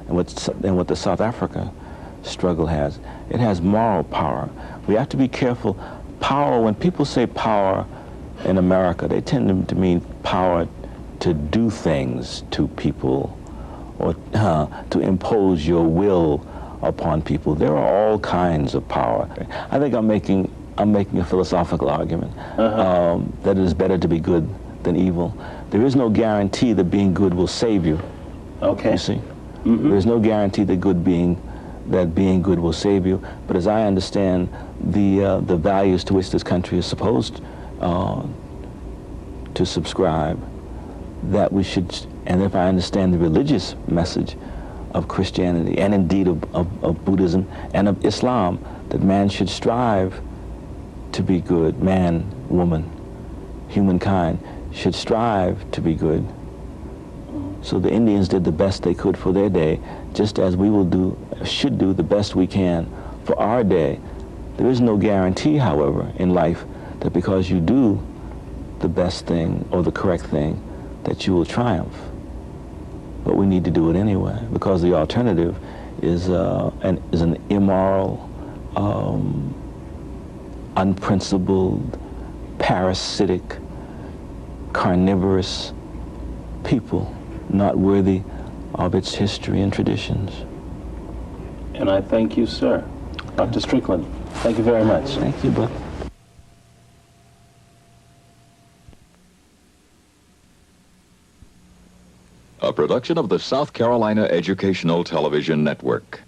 Speaker 14: and what the South Africa struggle has. It has moral power. We have to be careful. Power, when people say power in America, they tend to mean power to do things to people or to impose your will upon people. There are all kinds of power. I think I'm making a philosophical argument that it is better to be good than evil. There is no guarantee that being good will save you.
Speaker 1: Okay.
Speaker 14: You see? There's no guarantee that being good will save you. But as I understand the values to which this country is supposed to subscribe, that we should, and if I understand the religious message of Christianity, and indeed of Buddhism and of Islam, that man should strive to be good. Man, woman, humankind should strive to be good. So the Indians did the best they could for their day, just as we should do the best we can for our day. There is no guarantee, however, in life that because you do the best thing or the correct thing, that you will triumph. But we need to do it anyway, because the alternative is an immoral, unprincipled, parasitic, carnivorous people, not worthy of its history and traditions.
Speaker 1: And I thank you, sir. Dr. Strickland, thank you very much.
Speaker 14: Thank you, brother.
Speaker 15: A production of the South Carolina Educational Television Network.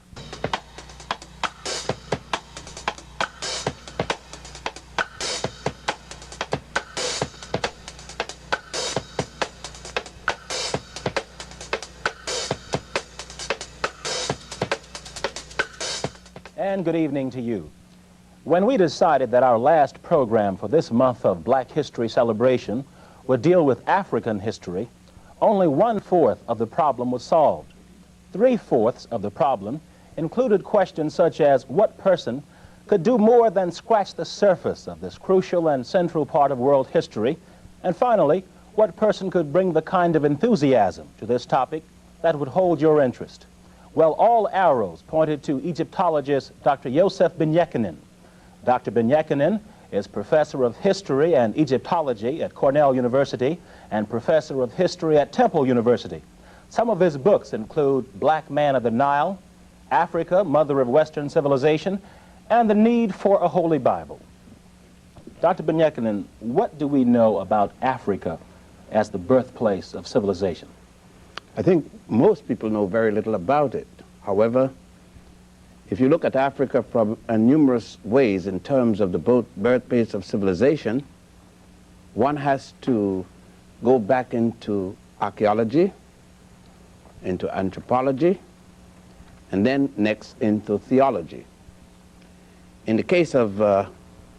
Speaker 1: And good evening to you. When we decided that our last program for this month of Black History Celebration would deal with African history, only 1/4 of the problem was solved. 3/4 of the problem included questions such as what person could do more than scratch the surface of this crucial and central part of world history, and finally, what person could bring the kind of enthusiasm to this topic that would hold your interest. Well, all arrows pointed to Egyptologist Dr. Yosef Benyekinen. Dr. Benyekinen is professor of history and Egyptology at Cornell University and professor of history at Temple University. Some of his books include Black Man of the Nile, Africa, Mother of Western Civilization, and The Need for a Holy Bible. Dr. Benyekinen, what do we know about Africa as the birthplace of civilization?
Speaker 2: I think most people know very little about it. However, if you look at Africa from numerous ways in terms of the birthplace of civilization, one has to go back into archaeology, into anthropology, and then next into theology. In the case of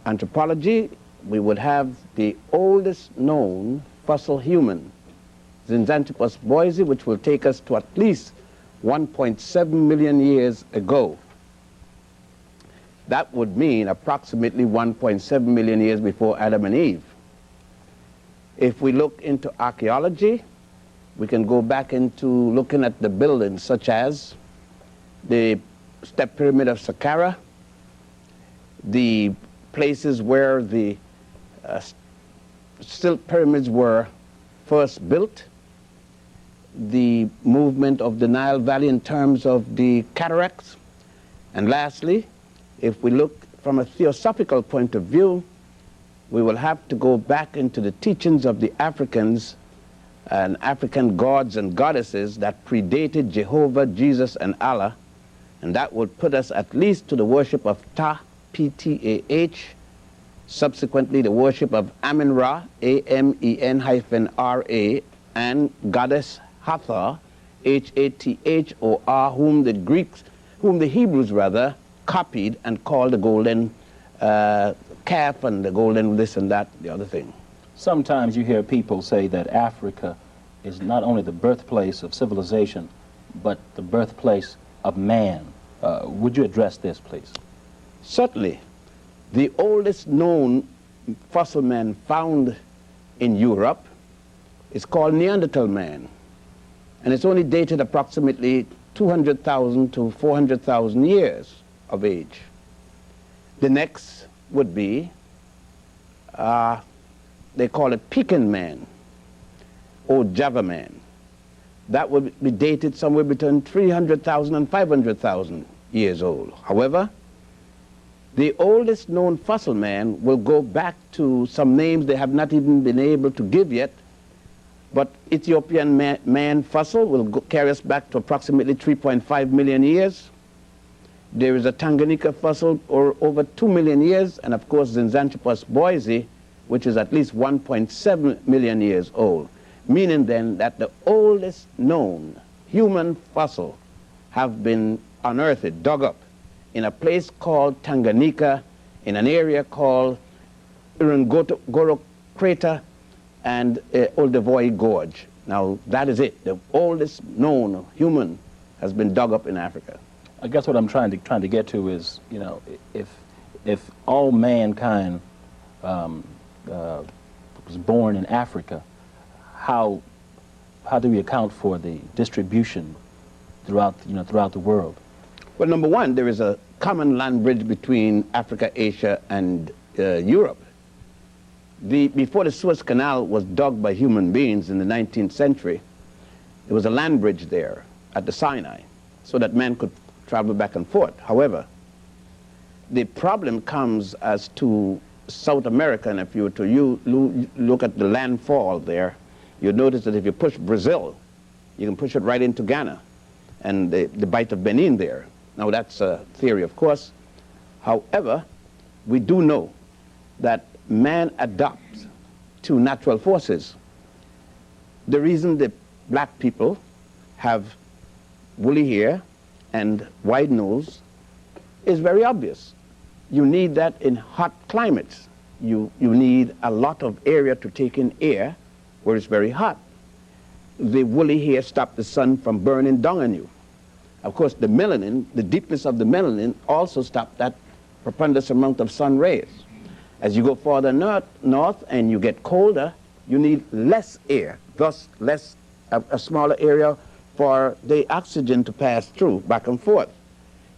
Speaker 2: anthropology, we would have the oldest known fossil human, Zinjanthropus boise, which will take us to at least 1.7 million years ago. That would mean approximately 1.7 million years before Adam and Eve. If we look into archaeology, we can go back into looking at the buildings such as the Step Pyramid of Saqqara, the places where the silt pyramids were first built, the movement of the Nile Valley in terms of the cataracts, and lastly, if we look from a theosophical point of view, we will have to go back into the teachings of the Africans and African gods and goddesses that predated Jehovah, Jesus, and Allah, and that would put us at least to the worship of Ta, P-T-A-H, subsequently the worship of Amen-Ra, A-M-E-N-R-A, and goddess Hathor, H-A-T-H-O-R, whom the Hebrews copied and called the golden calf and the golden this and that, the other thing.
Speaker 1: Sometimes you hear people say that Africa is not only the birthplace of civilization, but the birthplace of man. Would you address this, please?
Speaker 2: Certainly.
Speaker 16: The oldest known fossil man found in Europe is called Neanderthal man, and it's only dated approximately 200,000 to 400,000 years of age. The next would be, they call it Pekin man or Java man. That would be dated somewhere between 300,000 and 500,000 years old. However, the oldest known fossil man will go back to some names they have not even been able to give yet, but Ethiopian man fossil will carry us back to approximately 3.5 million years. There is a Tanganyika fossil over 2 million years, and of course Zinjanthropus boise, which is at least 1.7 million years old, meaning then that the oldest known human fossil have been unearthed, dug up, in a place called Tanganyika, in an area called Ngorongoro Crater and Olduvai Gorge. Now, that is it. The oldest known human has been dug up in Africa.
Speaker 1: I guess what I'm trying to get to is, you know, if all mankind was born in Africa, how do we account for the distribution throughout the world?
Speaker 16: Well, number one, there is a common land bridge between Africa, Asia, and Europe. Before the Suez Canal was dug by human beings in the 19th century, there was a land bridge there at the Sinai so that man could travel back and forth. However, the problem comes as to South America, and if you were to look at the landfall there, you'll notice that if you push Brazil, you can push it right into Ghana and the Bight of Benin there. Now, that's a theory, of course. However, we do know that man adapts to natural forces. The reason the black people have woolly hair and wide nose is very obvious. You need that in hot climates. You need a lot of area to take in air where it's very hot. The woolly hair stops the sun from burning down on you. Of course, the melanin, the deepness of the melanin also stops that preponderant amount of sun rays. As you go farther north and you get colder, you need less air, thus a smaller area for the oxygen to pass through back and forth.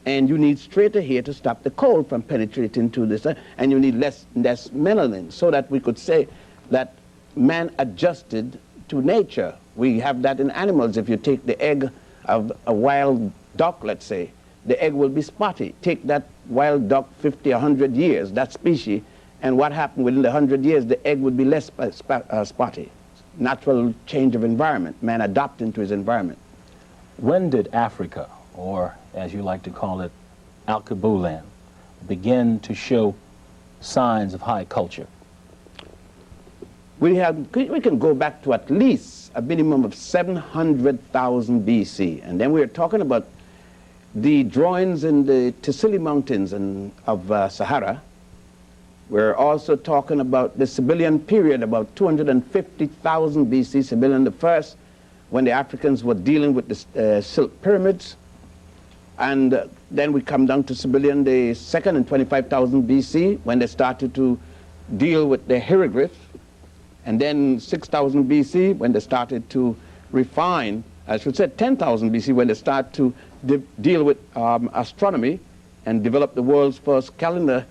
Speaker 16: And you need straighter hair to stop the cold from penetrating to this, and you need less melanin, so that we could say that man adjusted to nature. We have that in animals. If you take the egg of a wild duck, let's say, the egg will be spotty. Take that wild duck 50, 100 years, that species, and what happened within the 100 years, the egg would be less spotty. Natural change of environment, man adapting to his environment.
Speaker 1: When did Africa, or as you like to call it, Alkebulan, begin to show signs of high culture?
Speaker 16: We can go back to at least a minimum of 700,000 BC, and then we are talking about the drawings in the Tisili Mountains of Sahara. We're also talking about the Siberian period, about 250,000 BC, Siberian the first, when the Africans were dealing with the Silk Pyramids. And then we come down to Siberian the second in 25,000 BC, when they started to deal with the hieroglyphs. And then 6,000 BC, when they started to refine, I should say 10,000 BC, when they started to deal with astronomy and develop the world's first calendar,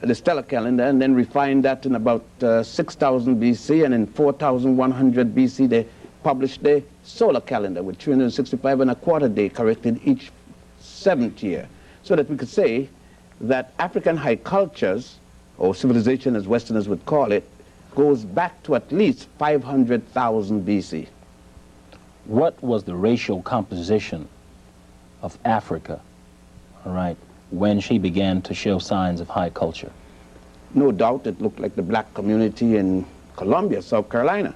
Speaker 16: the stellar calendar, and then refine that in about 6,000 BC, and in 4,100 BC they published the solar calendar with 365 and a quarter day corrected each 7th year, so that we could say that African high cultures, or civilization as Westerners would call it, goes back to at least 500,000 BC.
Speaker 1: What was the racial composition of Africa, all right, when she began to show signs of high culture?
Speaker 16: No doubt it looked like the black community in Columbia, South Carolina,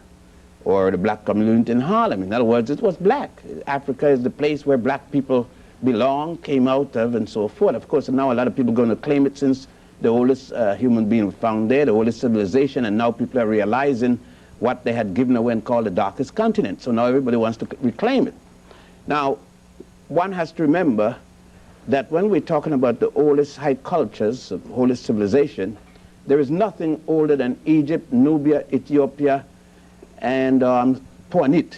Speaker 16: or the black community in Harlem. In other words, it was black. Africa is the place where black people belong, came out of, and so forth. Of course, now a lot of people are going to claim it since the oldest human being was found there, the oldest civilization, and now people are realizing what they had given away and called the darkest continent. So now everybody wants to reclaim it. Now, one has to remember that when we're talking about the oldest high cultures, the oldest civilization, there is nothing older than Egypt, Nubia, Ethiopia, and Puanit.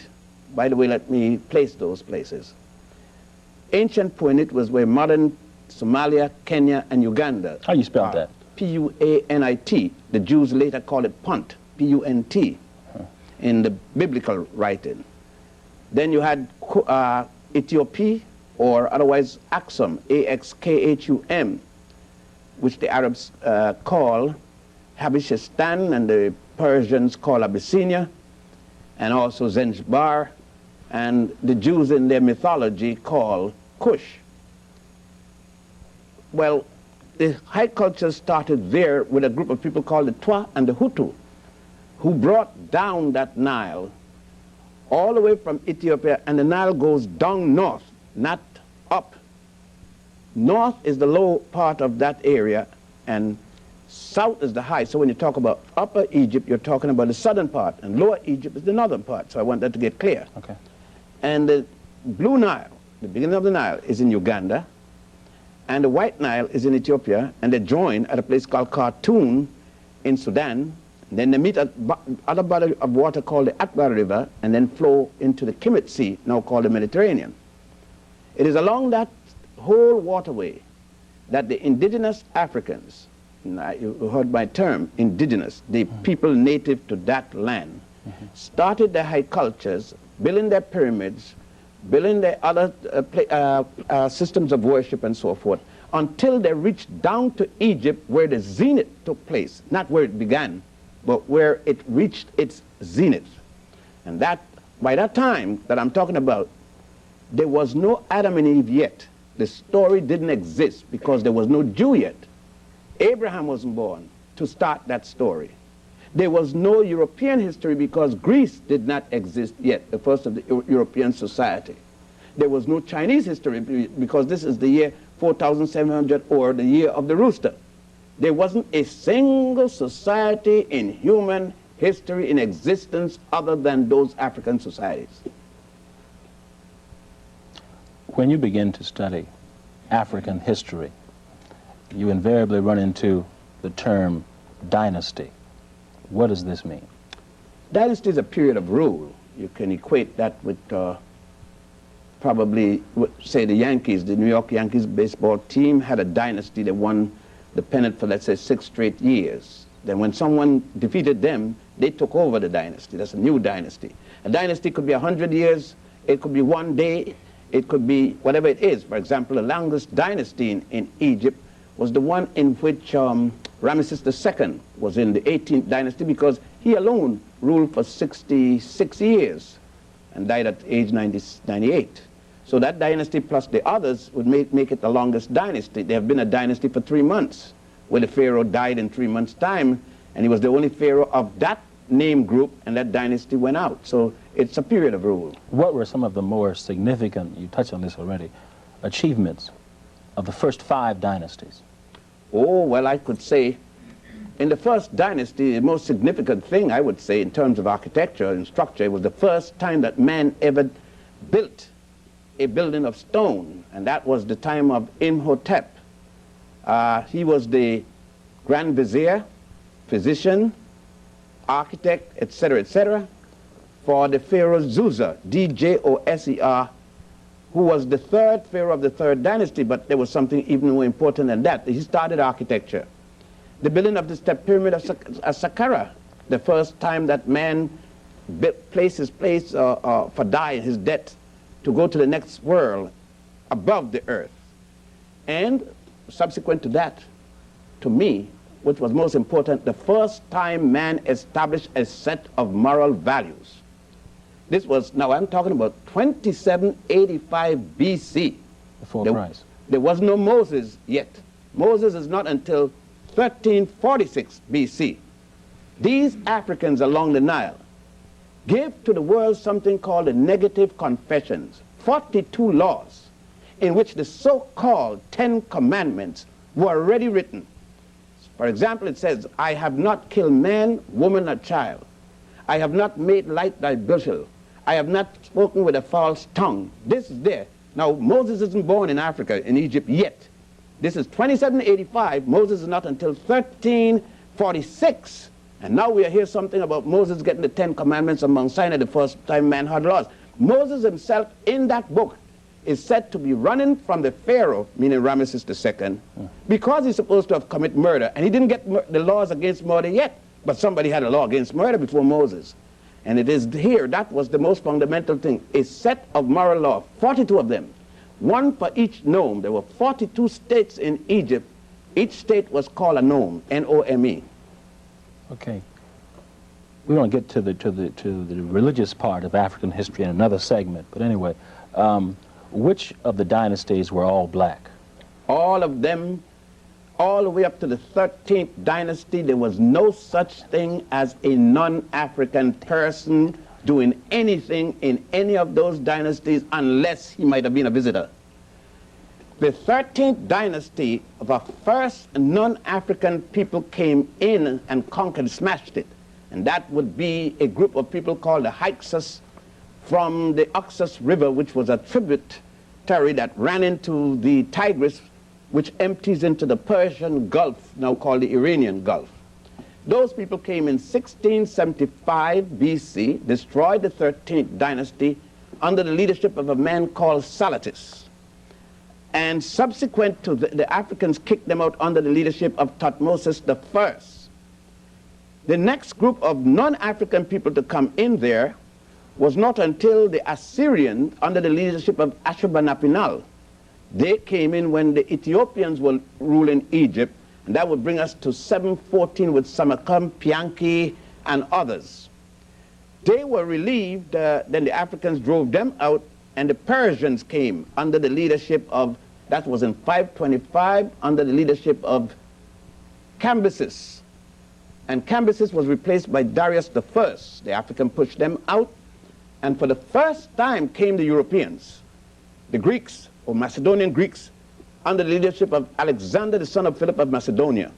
Speaker 16: By the way, let me place those places. Ancient Puanit was where modern Somalia, Kenya, and Uganda.
Speaker 1: How you spell that?
Speaker 16: P-U-A-N-I-T. The Jews later called it Punt, P-U-N-T, in the biblical writing. Then you had Ethiopia, or otherwise Aksum, A-X-K-H-U-M, which the Arabs call Habishistan, and the Persians call Abyssinia, and also Zanzibar, and the Jews in their mythology call Kush. Well, the high culture started there with a group of people called the Twa and the Hutu, who brought down that Nile all the way from Ethiopia, and the Nile goes down north, not up. North is the low part of that area, and south is the high. So when you talk about Upper Egypt, you're talking about the southern part, and Lower Egypt is the northern part. So I want that to get clear.
Speaker 1: Okay.
Speaker 16: And the Blue Nile, the beginning of the Nile, is in Uganda, and the White Nile is in Ethiopia, and they join at a place called Khartoum in Sudan. Then they meet at other body of water called the Atbara River, and then flow into the Kemet Sea, now called the Mediterranean. It is along that whole waterway that the indigenous Africans, you heard my term, indigenous, the people native to that land, started their high cultures, building their pyramids, building their other systems of worship and so forth, until they reached down to Egypt, where the zenith took place, not where it began, but where it reached its zenith. And that, by that time that I'm talking about, there was no Adam and Eve yet. The story didn't exist because there was no Jew yet. Abraham wasn't born to start that story. There was no European history because Greece did not exist yet, the first of the European society. There was no Chinese history because this is the year 4700, or the year of the rooster. There wasn't a single society in human history in existence other than those African societies.
Speaker 1: When you begin to study African history, you invariably run into the term dynasty. What does this mean?
Speaker 16: Dynasty is a period of rule. You can equate that with probably, say, the Yankees. The New York Yankees baseball team had a dynasty. They won the pennant for, let's say, 6 straight years. Then when someone defeated them, they took over the dynasty. That's a new dynasty. A dynasty could be 100 years. It could be one day. It could be whatever it is. For example, the longest dynasty in Egypt was the one in which Ramesses II was in the 18th dynasty, because he alone ruled for 66 years and died at age 98. So that dynasty plus the others would make it the longest dynasty. They have been a dynasty for 3 months, where the pharaoh died in 3 months' time, and he was the only pharaoh of that name group, and that dynasty went out. So it's a period of rule.
Speaker 1: What were some of the more significant, you touched on this already, achievements of the first 5 dynasties?
Speaker 16: Oh, well, I could say in the first dynasty, the most significant thing, I would say, in terms of architecture and structure, was the first time that man ever built a building of stone, and that was the time of Imhotep. He was the Grand Vizier, physician, architect, etc., for the Pharaoh Djoser, D-J-O-S-E-R, who was the 3rd pharaoh of the 3rd dynasty, but there was something even more important than that. He started architecture. The building of the step pyramid of Saqqara, the first time that man placed his place for dying, his death, to go to the next world above the earth. And subsequent to that, to me, which was most important, the first time man established a set of moral values. This was, now I'm talking about 2785 BC.
Speaker 1: Before Christ.
Speaker 16: There was no Moses yet. Moses is not until 1346 BC. These Africans along the Nile gave to the world something called the negative confessions, 42 laws, in which the so-called 10 commandments were already written. For example, it says, I have not killed man, woman, or child. I have not made light thy bushel. I have not spoken with a false tongue. This is there. Now, Moses isn't born in Africa, in Egypt yet. This is 2785. Moses is not until 1346. And now we hear something about Moses getting the 10 Commandments on Mount Sinai the first time man had laws. Moses himself, in that book, is said to be running from the Pharaoh, meaning Ramesses II, because he's supposed to have committed murder. And he didn't get the laws against murder yet. But somebody had a law against murder before Moses. And it is here, that was the most fundamental thing, a set of moral law, 42 of them, one for each nome. There were 42 states in Egypt. Each state was called a nome, N-O-M-E.
Speaker 1: Okay. We want to get to the religious part of African history in another segment. But anyway, which of the dynasties were all black?
Speaker 16: All of them, all the way up to the 13th dynasty. There was no such thing as a non-African person doing anything in any of those dynasties unless he might have been a visitor. The 13th dynasty, the first non-African people came in and conquered, smashed it. And that would be a group of people called the Hyksos from the Oxus River, which was a tributary that ran into the Tigris, which empties into the Persian Gulf, now called the Iranian Gulf. Those people came in 1675 BC, destroyed the 13th dynasty under the leadership of a man called Salatis. And subsequent to the Africans kicked them out under the leadership of Thutmosis I. The next group of non-African people to come in there was not until the Assyrians under the leadership of Ashurbanipal. They came in when the Ethiopians were ruling Egypt, and that would bring us to 714 with Samarkand, Pianki, and others. They were relieved, then the Africans drove them out, and the Persians came under the leadership of, that was in 525, under the leadership of Cambyses. And Cambyses was replaced by Darius I. The African pushed them out, and for the first time came the Europeans, the Greeks, or Macedonian Greeks, under the leadership of Alexander, the son of Philip of Macedonia.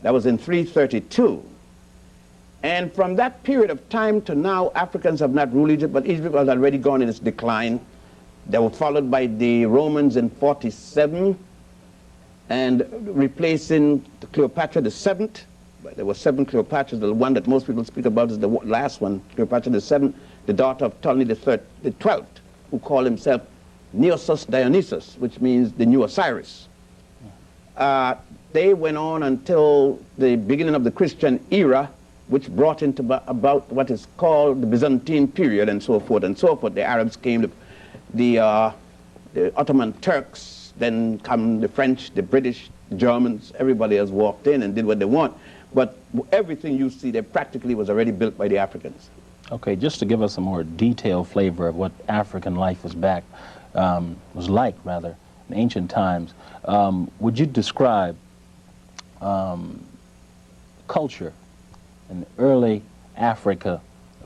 Speaker 16: That was in 332. And from that period of time to now, Africans have not ruled Egypt, but Egypt was already gone in its decline. They were followed by the Romans in 47, and replacing Cleopatra VII. There were 7 Cleopatras. The one that most people speak about is the last one, Cleopatra VII, the daughter of Ptolemy the 12th, who called himself Neosus Dionysus, which means the new Osiris. They went on until the beginning of the Christian era, which brought into about what is called the Byzantine period, and so forth and so forth. The Arabs came, the Ottoman Turks, then come the French, the British, the Germans. Everybody has walked in and did what they want. But everything you see there practically was already built by the Africans.
Speaker 1: Okay, just to give us a more detailed flavor of what African life was like, in ancient times, would you describe culture in early Africa,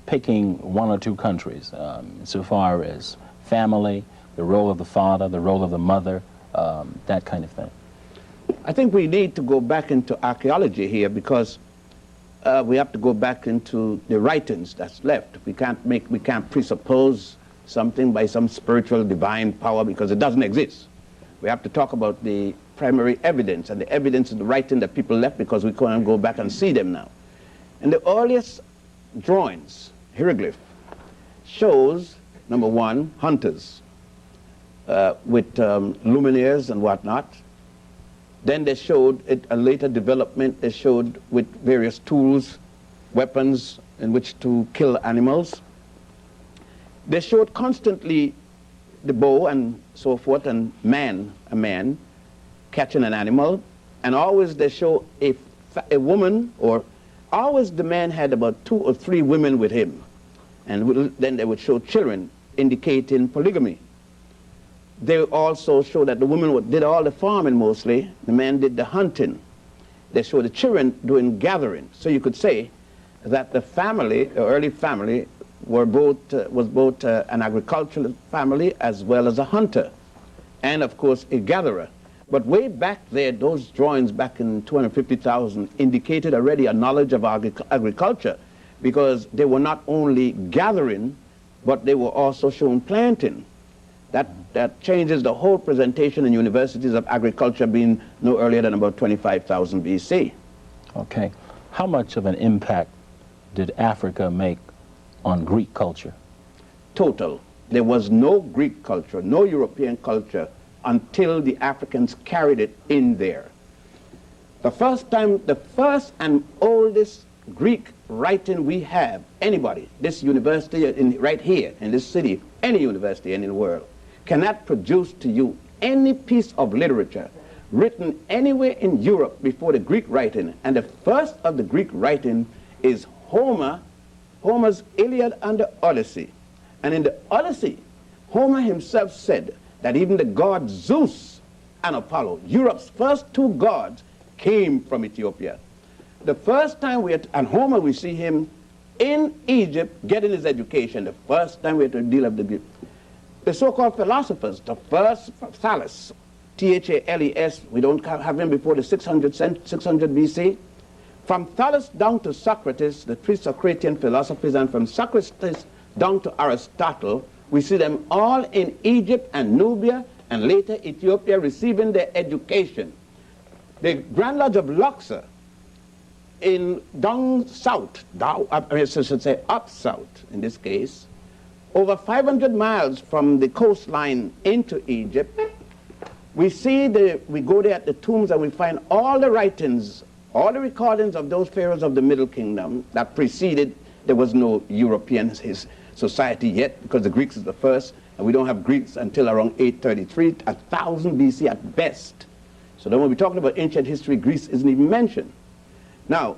Speaker 1: picking one or two countries, so far as family, the role of the father, the role of the mother, that kind of thing?
Speaker 16: I think we need to go back into archaeology here, because we have to go back into the writings that's left. We can't presuppose something by some spiritual divine power, because it doesn't exist. We have to talk about the primary evidence, and the evidence is the writing that people left, because we can't go back and see them now. And the earliest drawings, hieroglyph, shows, number one, hunters with luminaires and whatnot. Then they showed it, a later development, they showed with various tools, weapons in which to kill animals. They showed constantly the bow and so forth, and a man catching an animal. And always they show a woman, or always the man had about 2 or 3 women with him. And then they would show children, indicating polygamy. They also show that the woman did all the farming mostly, the man did the hunting. They show the children doing gathering. So you could say that the family, the early family, was both an agricultural family as well as a hunter, and of course a gatherer. But way back there, those drawings back in 250,000 indicated already a knowledge of agriculture, because they were not only gathering, but they were also showing planting. That changes the whole presentation in universities of agriculture being no earlier than about 25,000 BC.
Speaker 1: Okay. How much of an impact did Africa make on Greek culture?
Speaker 16: Total. There was no Greek culture, no European culture until the Africans carried it in there. The first and oldest Greek writing we have, anybody, this university right here in this city, any university in the world, cannot produce to you any piece of literature written anywhere in Europe before the Greek writing. And the first of the Greek writing is Homer's Iliad and the Odyssey. And in the Odyssey, Homer himself said that even the god Zeus and Apollo, Europe's first two gods, came from Ethiopia. The first time and Homer, we see him in Egypt getting his education, the first time we had to deal with the Greek. The so-called philosophers, the first Thales, Thales, we don't have him before the 600 BC. From Thales down to Socrates, the pre-Socratian philosophies, and from Socrates down to Aristotle, we see them all in Egypt and Nubia and later Ethiopia receiving their education. The Grand Lodge of Luxor down south, I should say up south in this case, over 500 miles from the coastline into Egypt, we go there at the tombs and we find all the writings, all the recordings of those pharaohs of the Middle Kingdom that preceded. There was no European society yet because the Greeks is the first, and we don't have Greeks until around 833, 1000 BC at best. So then when we're talking about ancient history, Greece isn't even mentioned. Now,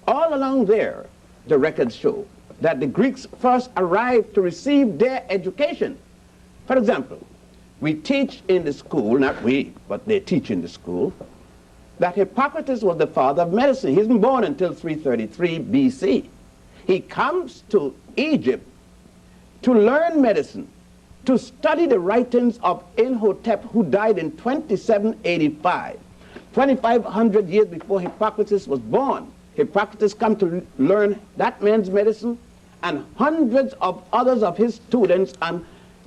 Speaker 16: all along there, the records show that the Greeks first arrived to receive their education. For example, we teach in the school, not we, but they teach in the school, that Hippocrates was the father of medicine. He isn't born until 333 BC. He comes to Egypt to learn medicine, to study the writings of Imhotep, who died in 2785, 2,500 years before Hippocrates was born. Hippocrates come to learn that man's medicine, and hundreds of others of his students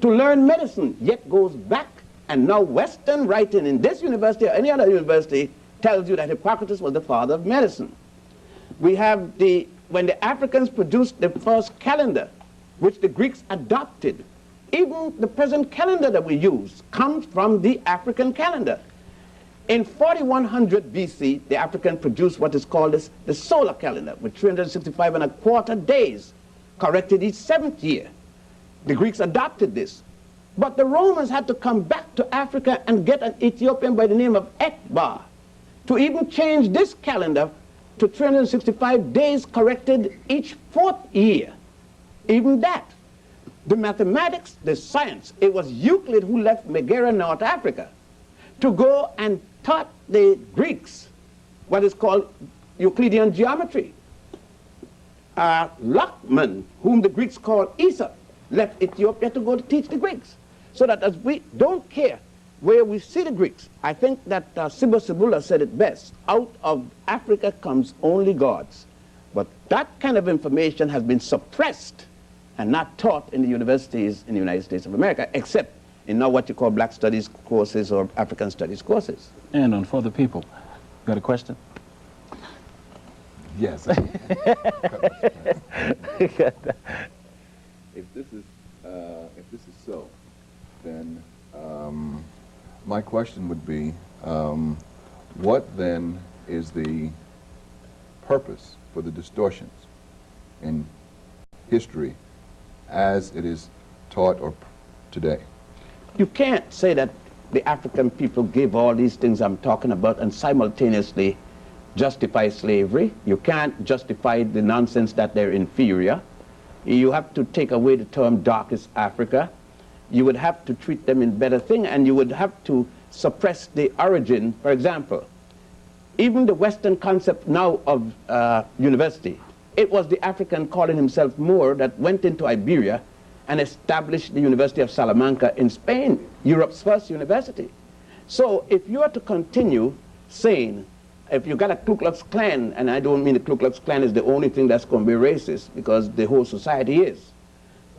Speaker 16: to learn medicine, yet goes back. And now Western writing in this university or any other university tells you that Hippocrates was the father of medicine. We have when the Africans produced the first calendar, which the Greeks adopted, even the present calendar that we use comes from the African calendar. In 4100 BC, the African produced what is called the solar calendar, with 365 and a quarter days, corrected each 7th year. The Greeks adopted this. But the Romans had to come back to Africa and get an Ethiopian by the name of Ekbar to even change this calendar to 365 days corrected each 4th year. Even that. The mathematics, the science, it was Euclid who left Megara, North Africa, to go and taught the Greeks what is called Euclidean geometry. Lachman, whom the Greeks call Aesop, left Ethiopia to go to teach the Greeks. So that as we don't care where we see the Greeks, I think that Sibula said it best, out of Africa comes only gods. But that kind of information has been suppressed and not taught in the universities in the United States of America, except in now what you call black studies courses or African studies courses.
Speaker 1: And for the people, got a question?
Speaker 17: Yes. If this is so, then my question would be, what then is the purpose for the distortions in history as it is taught or today?
Speaker 16: You can't say that the African people gave all these things I'm talking about and simultaneously justify slavery. You can't justify the nonsense that they're inferior. You have to take away the term darkest Africa. You would have to treat them in better thing, and you would have to suppress the origin. For example, even the Western concept now of university, it was the African calling himself Moor that went into Iberia and established the University of Salamanca in Spain, Europe's first university. So if you are to continue saying, if you got a Ku Klux Klan, and I don't mean the Ku Klux Klan is the only thing that's going to be racist, because the whole society is.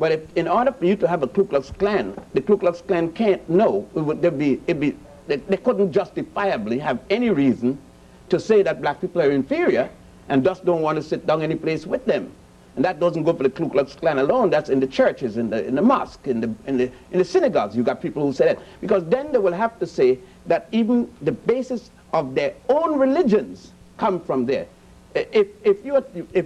Speaker 16: But if, in order for you to have a Ku Klux Klan, the Ku Klux Klan can't know. They couldn't justifiably have any reason to say that black people are inferior and thus don't want to sit down any place with them. And that doesn't go for the Ku Klux Klan alone. That's in the churches, in the mosque, in the synagogues. You got people who say that. Because then they will have to say that even the basis of their own religions come from there. If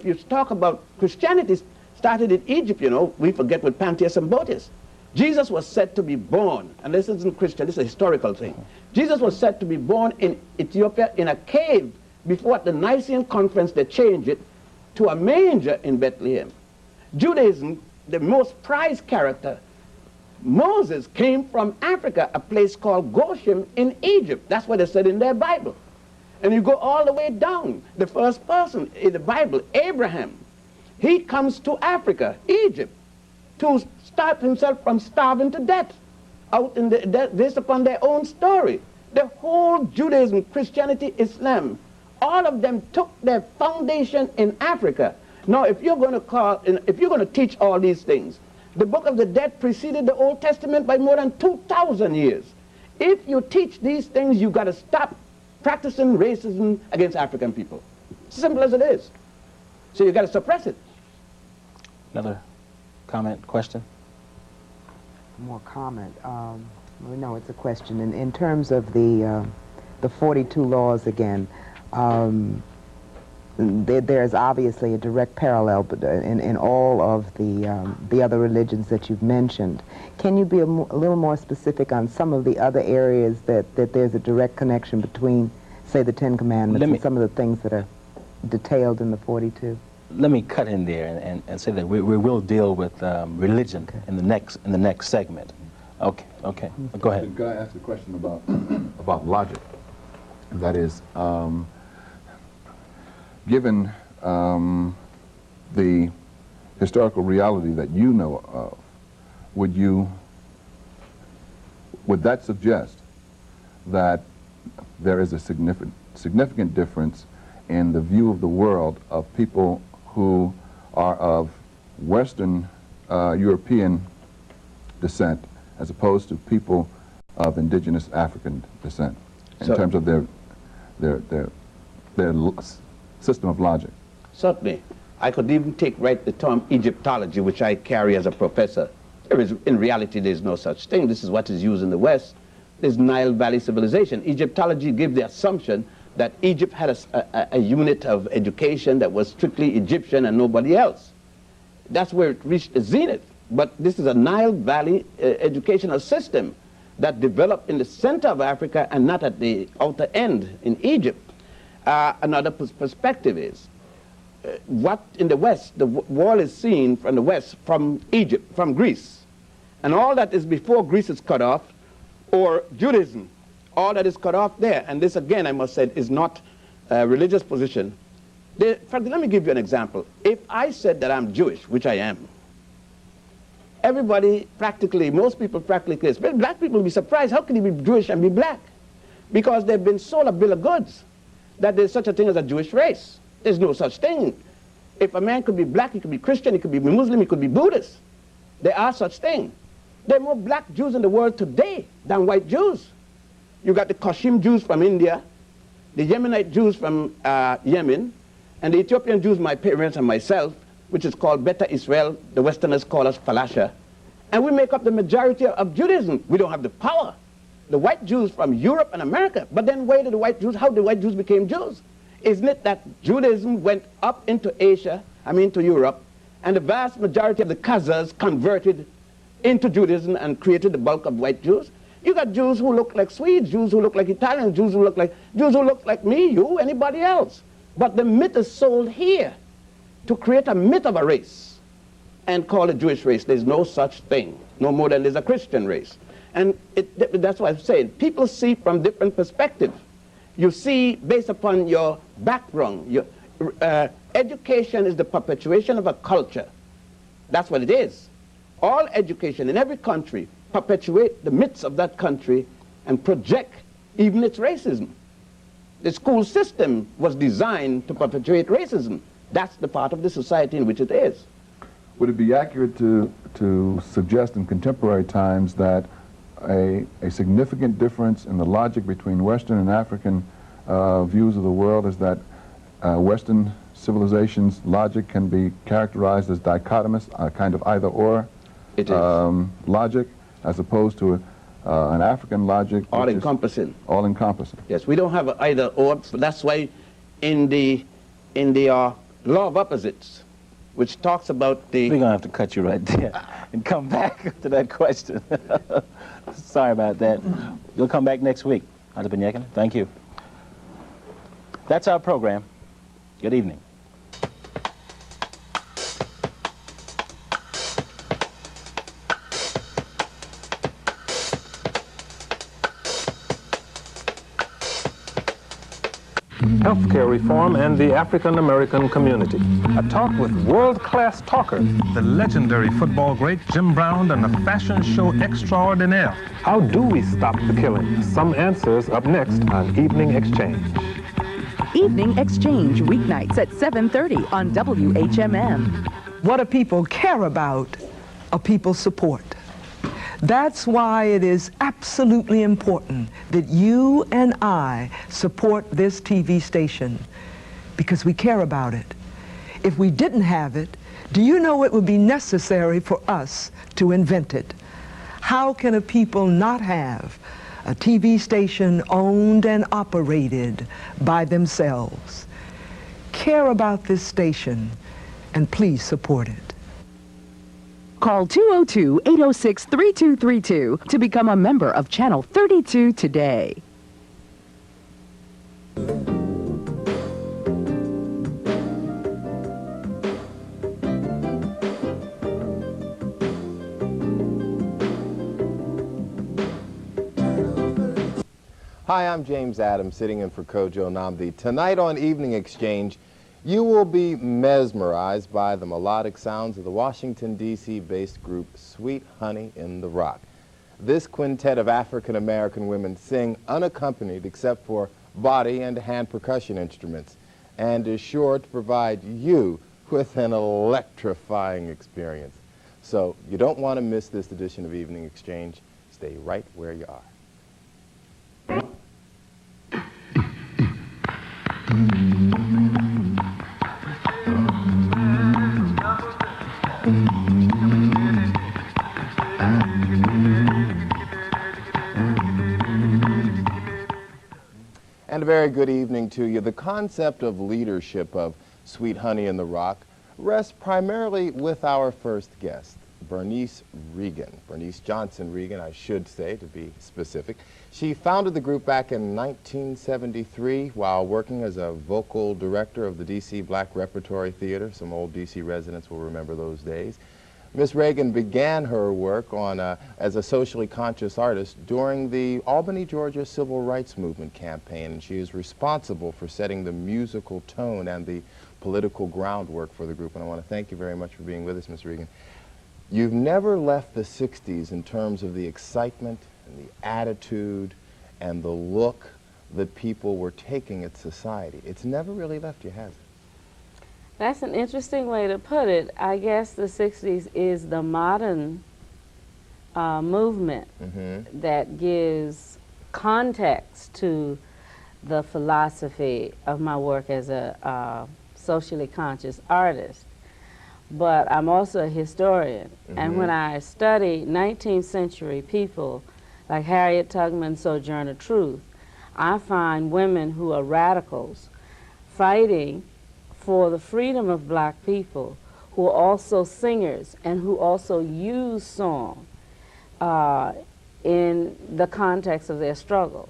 Speaker 16: you talk about Christianity started in Egypt, you know, we forget with Pantheist and Botis. Jesus was said to be born, and this isn't Christian, this is a historical thing. Jesus was said to be born in Ethiopia in a cave before at the Nicene Conference they changed it to a manger in Bethlehem. Judaism, the most prized character, Moses came from Africa, a place called Goshen in Egypt. That's what they said in their Bible. And you go all the way down, the first person in the Bible, Abraham, he comes to Africa, Egypt, to stop himself from starving to death out in based upon their own story. The whole Judaism, Christianity, Islam, all of them took their foundation in Africa. Now, if you're going to teach all these things, the Book of the Dead preceded the Old Testament by more than 2,000 years. If you teach these things, you got to stop practicing racism against African people. Simple as it is. So you got to suppress it.
Speaker 1: Another comment, question?
Speaker 18: More comment. No, it's a question. In terms of the 42 laws again, there's obviously a direct parallel in all of the other religions that you've mentioned. Can you be a little more specific on some of the other areas that there's a direct connection between, say, the Ten Commandments and some of the things that are detailed in the 42?
Speaker 1: Let me cut in there and say that we will deal with religion in the next segment. Okay. Go ahead.
Speaker 17: Could I ask a question about logic? That is, given the historical reality that you know of, would that suggest that there is a significant difference in the view of the world of people who are of Western European descent as opposed to people of indigenous African descent in terms of their system of logic?
Speaker 16: Certainly. I could even take the term Egyptology, which I carry as a professor. In reality, there's no such thing. This is what is used in the West. There's Nile Valley civilization. Egyptology gives the assumption that Egypt had a unit of education that was strictly Egyptian and nobody else. That's where it reached the zenith. But this is a Nile Valley educational system that developed in the center of Africa and not at the outer end in Egypt. Another perspective is, what in the West, the world is seen from the West, from Egypt, from Greece. And all that is before Greece is cut off, or Judaism, all that is cut off there. And this, again, I must say, is not a religious position. In fact, let me give you an example. If I said that I'm Jewish, which I am, everybody practically, most people practically, especially black people, will be surprised. How can you be Jewish and be black? Because they've been sold a bill of goods that there's such a thing as a Jewish race. There's no such thing. If a man could be black, he could be Christian, he could be Muslim, he could be Buddhist. There are such things. There are more black Jews in the world today than white Jews. You got the Kashim Jews from India, the Yemenite Jews from Yemen, and the Ethiopian Jews, my parents and myself, which is called Beta Israel. The Westerners call us Falasha. And we make up the majority of Judaism. We don't have the power. The white Jews from Europe and America. But then where did the white Jews, how the white Jews became Jews? Isn't it that Judaism went up into to Europe, and the vast majority of the Khazars converted into Judaism and created the bulk of white Jews? You got Jews who look like Swedes, Jews who look like Italians, Jews who look like me, you, anybody else. But the myth is sold here to create a myth of a race and call it Jewish race. There's no such thing, no more than there's a Christian race. And that's what I'm saying. People see from different perspectives. You see based upon your background. Your education is the perpetuation of a culture. That's what it is. All education in every country perpetuate the myths of that country and project even its racism. The school system was designed to perpetuate racism. That's the part of the society in which it is.
Speaker 17: Would it be accurate to suggest in contemporary times that a significant difference in the logic between Western and African views of the world is that Western civilization's logic can be characterized as dichotomous, a kind of either-or logic, as opposed to an African logic.
Speaker 16: All-encompassing.
Speaker 17: All-encompassing.
Speaker 16: Yes, we don't have an either-or. That's why in the law of opposites, which talks about the...
Speaker 14: We're going to have to cut you right there and come back to that question. Sorry about that. You'll come back next week. Adebanyekene, thank you. That's our program. Good evening.
Speaker 19: Healthcare reform and the African-American community. A talk with world-class talkers. The legendary football great Jim Brown and the fashion show extraordinaire. How do we stop the killing? Some answers up next on Evening Exchange.
Speaker 6: Evening Exchange, weeknights at 7:30 on WHMM.
Speaker 20: What a people care about, a people support. That's why it is absolutely important that you and I support this TV station, because we care about it. If we didn't have it, do you know it would be necessary for us to invent it? How can a people not have a TV station owned and operated by themselves? Care about this station and please support it.
Speaker 6: Call 202-806-3232 to become a member of Channel 32 today.
Speaker 21: Hi, I'm James Adams, sitting in for Kojo Nnamdi. Tonight on Evening Exchange, you will be mesmerized by the melodic sounds of the Washington, D.C.-based group Sweet Honey in the Rock. This quintet of African-American women sing unaccompanied except for body and hand percussion instruments, and is sure to provide you with an electrifying experience. So you don't want to miss this edition of Evening Exchange. Stay right where you are. And a very good evening to you. The concept of leadership of Sweet Honey in the Rock rests primarily with our first guest, Bernice Regan. Bernice Johnson Regan, I should say, to be specific. She founded the group back in 1973 while working as a vocal director of the D.C. Black Repertory Theater. Some old D.C. residents will remember those days. Miss Reagan began her work as a socially conscious artist during the Albany, Georgia Civil Rights Movement campaign, and she is responsible for setting the musical tone and the political groundwork for the group. And I want to thank you very much for being with us, Miss Regan. You've never left the 60s in terms of the excitement and the attitude and the look that people were taking at society. It's never really left you, has it?
Speaker 22: That's an interesting way to put it. I guess the 60s is the modern movement that gives context to the philosophy of my work as a socially conscious artist. But I'm also a historian, and when I study 19th century people like Harriet Tubman, Sojourner Truth, I find women who are radicals fighting for the freedom of black people, who are also singers and who also use song in the context of their struggle.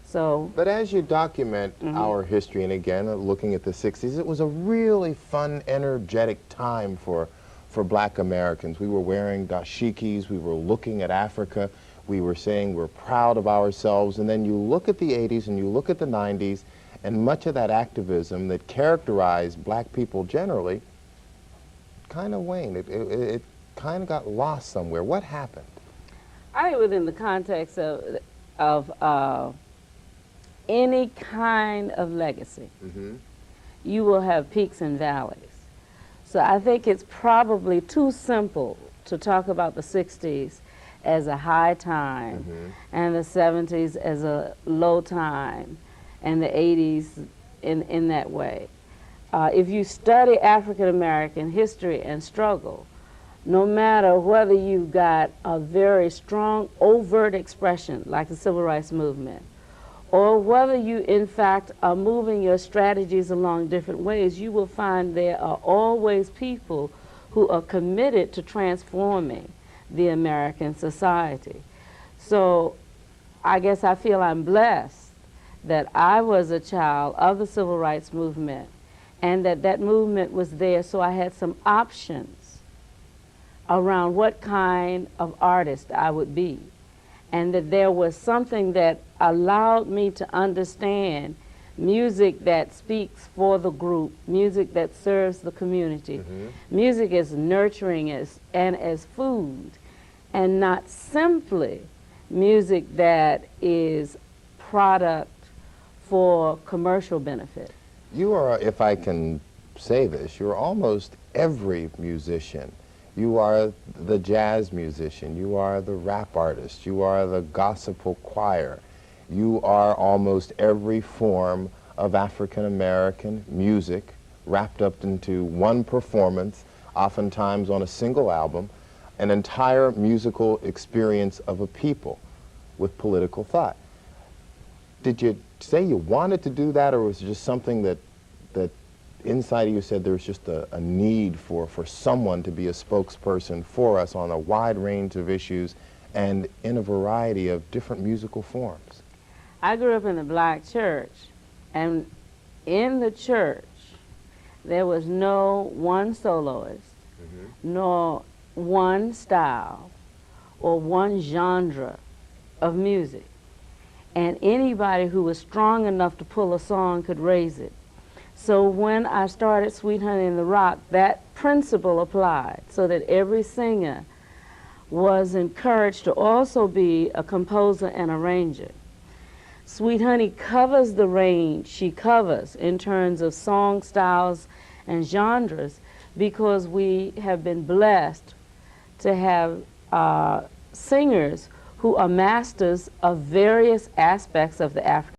Speaker 22: So,
Speaker 21: but as you document our history, and again, looking at the 60s, it was a really fun, energetic time for black Americans. We were wearing dashikis, we were looking at Africa, we were saying we're proud of ourselves, and then you look at the 80s and you look at the 90s, and much of that activism that characterized black people generally kind of waned. It kind of got lost somewhere. What happened?
Speaker 22: I think within the context of any kind of legacy, you will have peaks and valleys. So I think it's probably too simple to talk about the 60s as a high time and the 70s as a low time and the 80s in that way. If you study African American history and struggle, no matter whether you've got a very strong overt expression like the Civil Rights Movement, or whether you in fact are moving your strategies along different ways, you will find there are always people who are committed to transforming the American society. So I guess I feel I'm blessed that I was a child of the Civil Rights Movement and that movement was there, so I had some options around what kind of artist I would be, and that there was something that allowed me to understand music that speaks for the group, music that serves the community, music as nurturing and as food, and not simply music that is product for commercial benefit.
Speaker 21: You are, if I can say this, you're almost every musician. You are the jazz musician, you are the rap artist, you are the gospel choir, you are almost every form of African American music wrapped up into one performance, oftentimes on a single album, an entire musical experience of a people with political thought. Did you say you wanted to do that, or was it just something that inside of you said there was just a need for someone to be a spokesperson for us on a wide range of issues and in a variety of different musical forms?
Speaker 22: I grew up in the black church, and in the church there was no one soloist, nor one style or one genre of music. And anybody who was strong enough to pull a song could raise it. So when I started Sweet Honey in the Rock, that principle applied, so that every singer was encouraged to also be a composer and arranger. Sweet Honey covers the range she covers in terms of song styles and genres because we have been blessed to have singers who are masters of various aspects of the African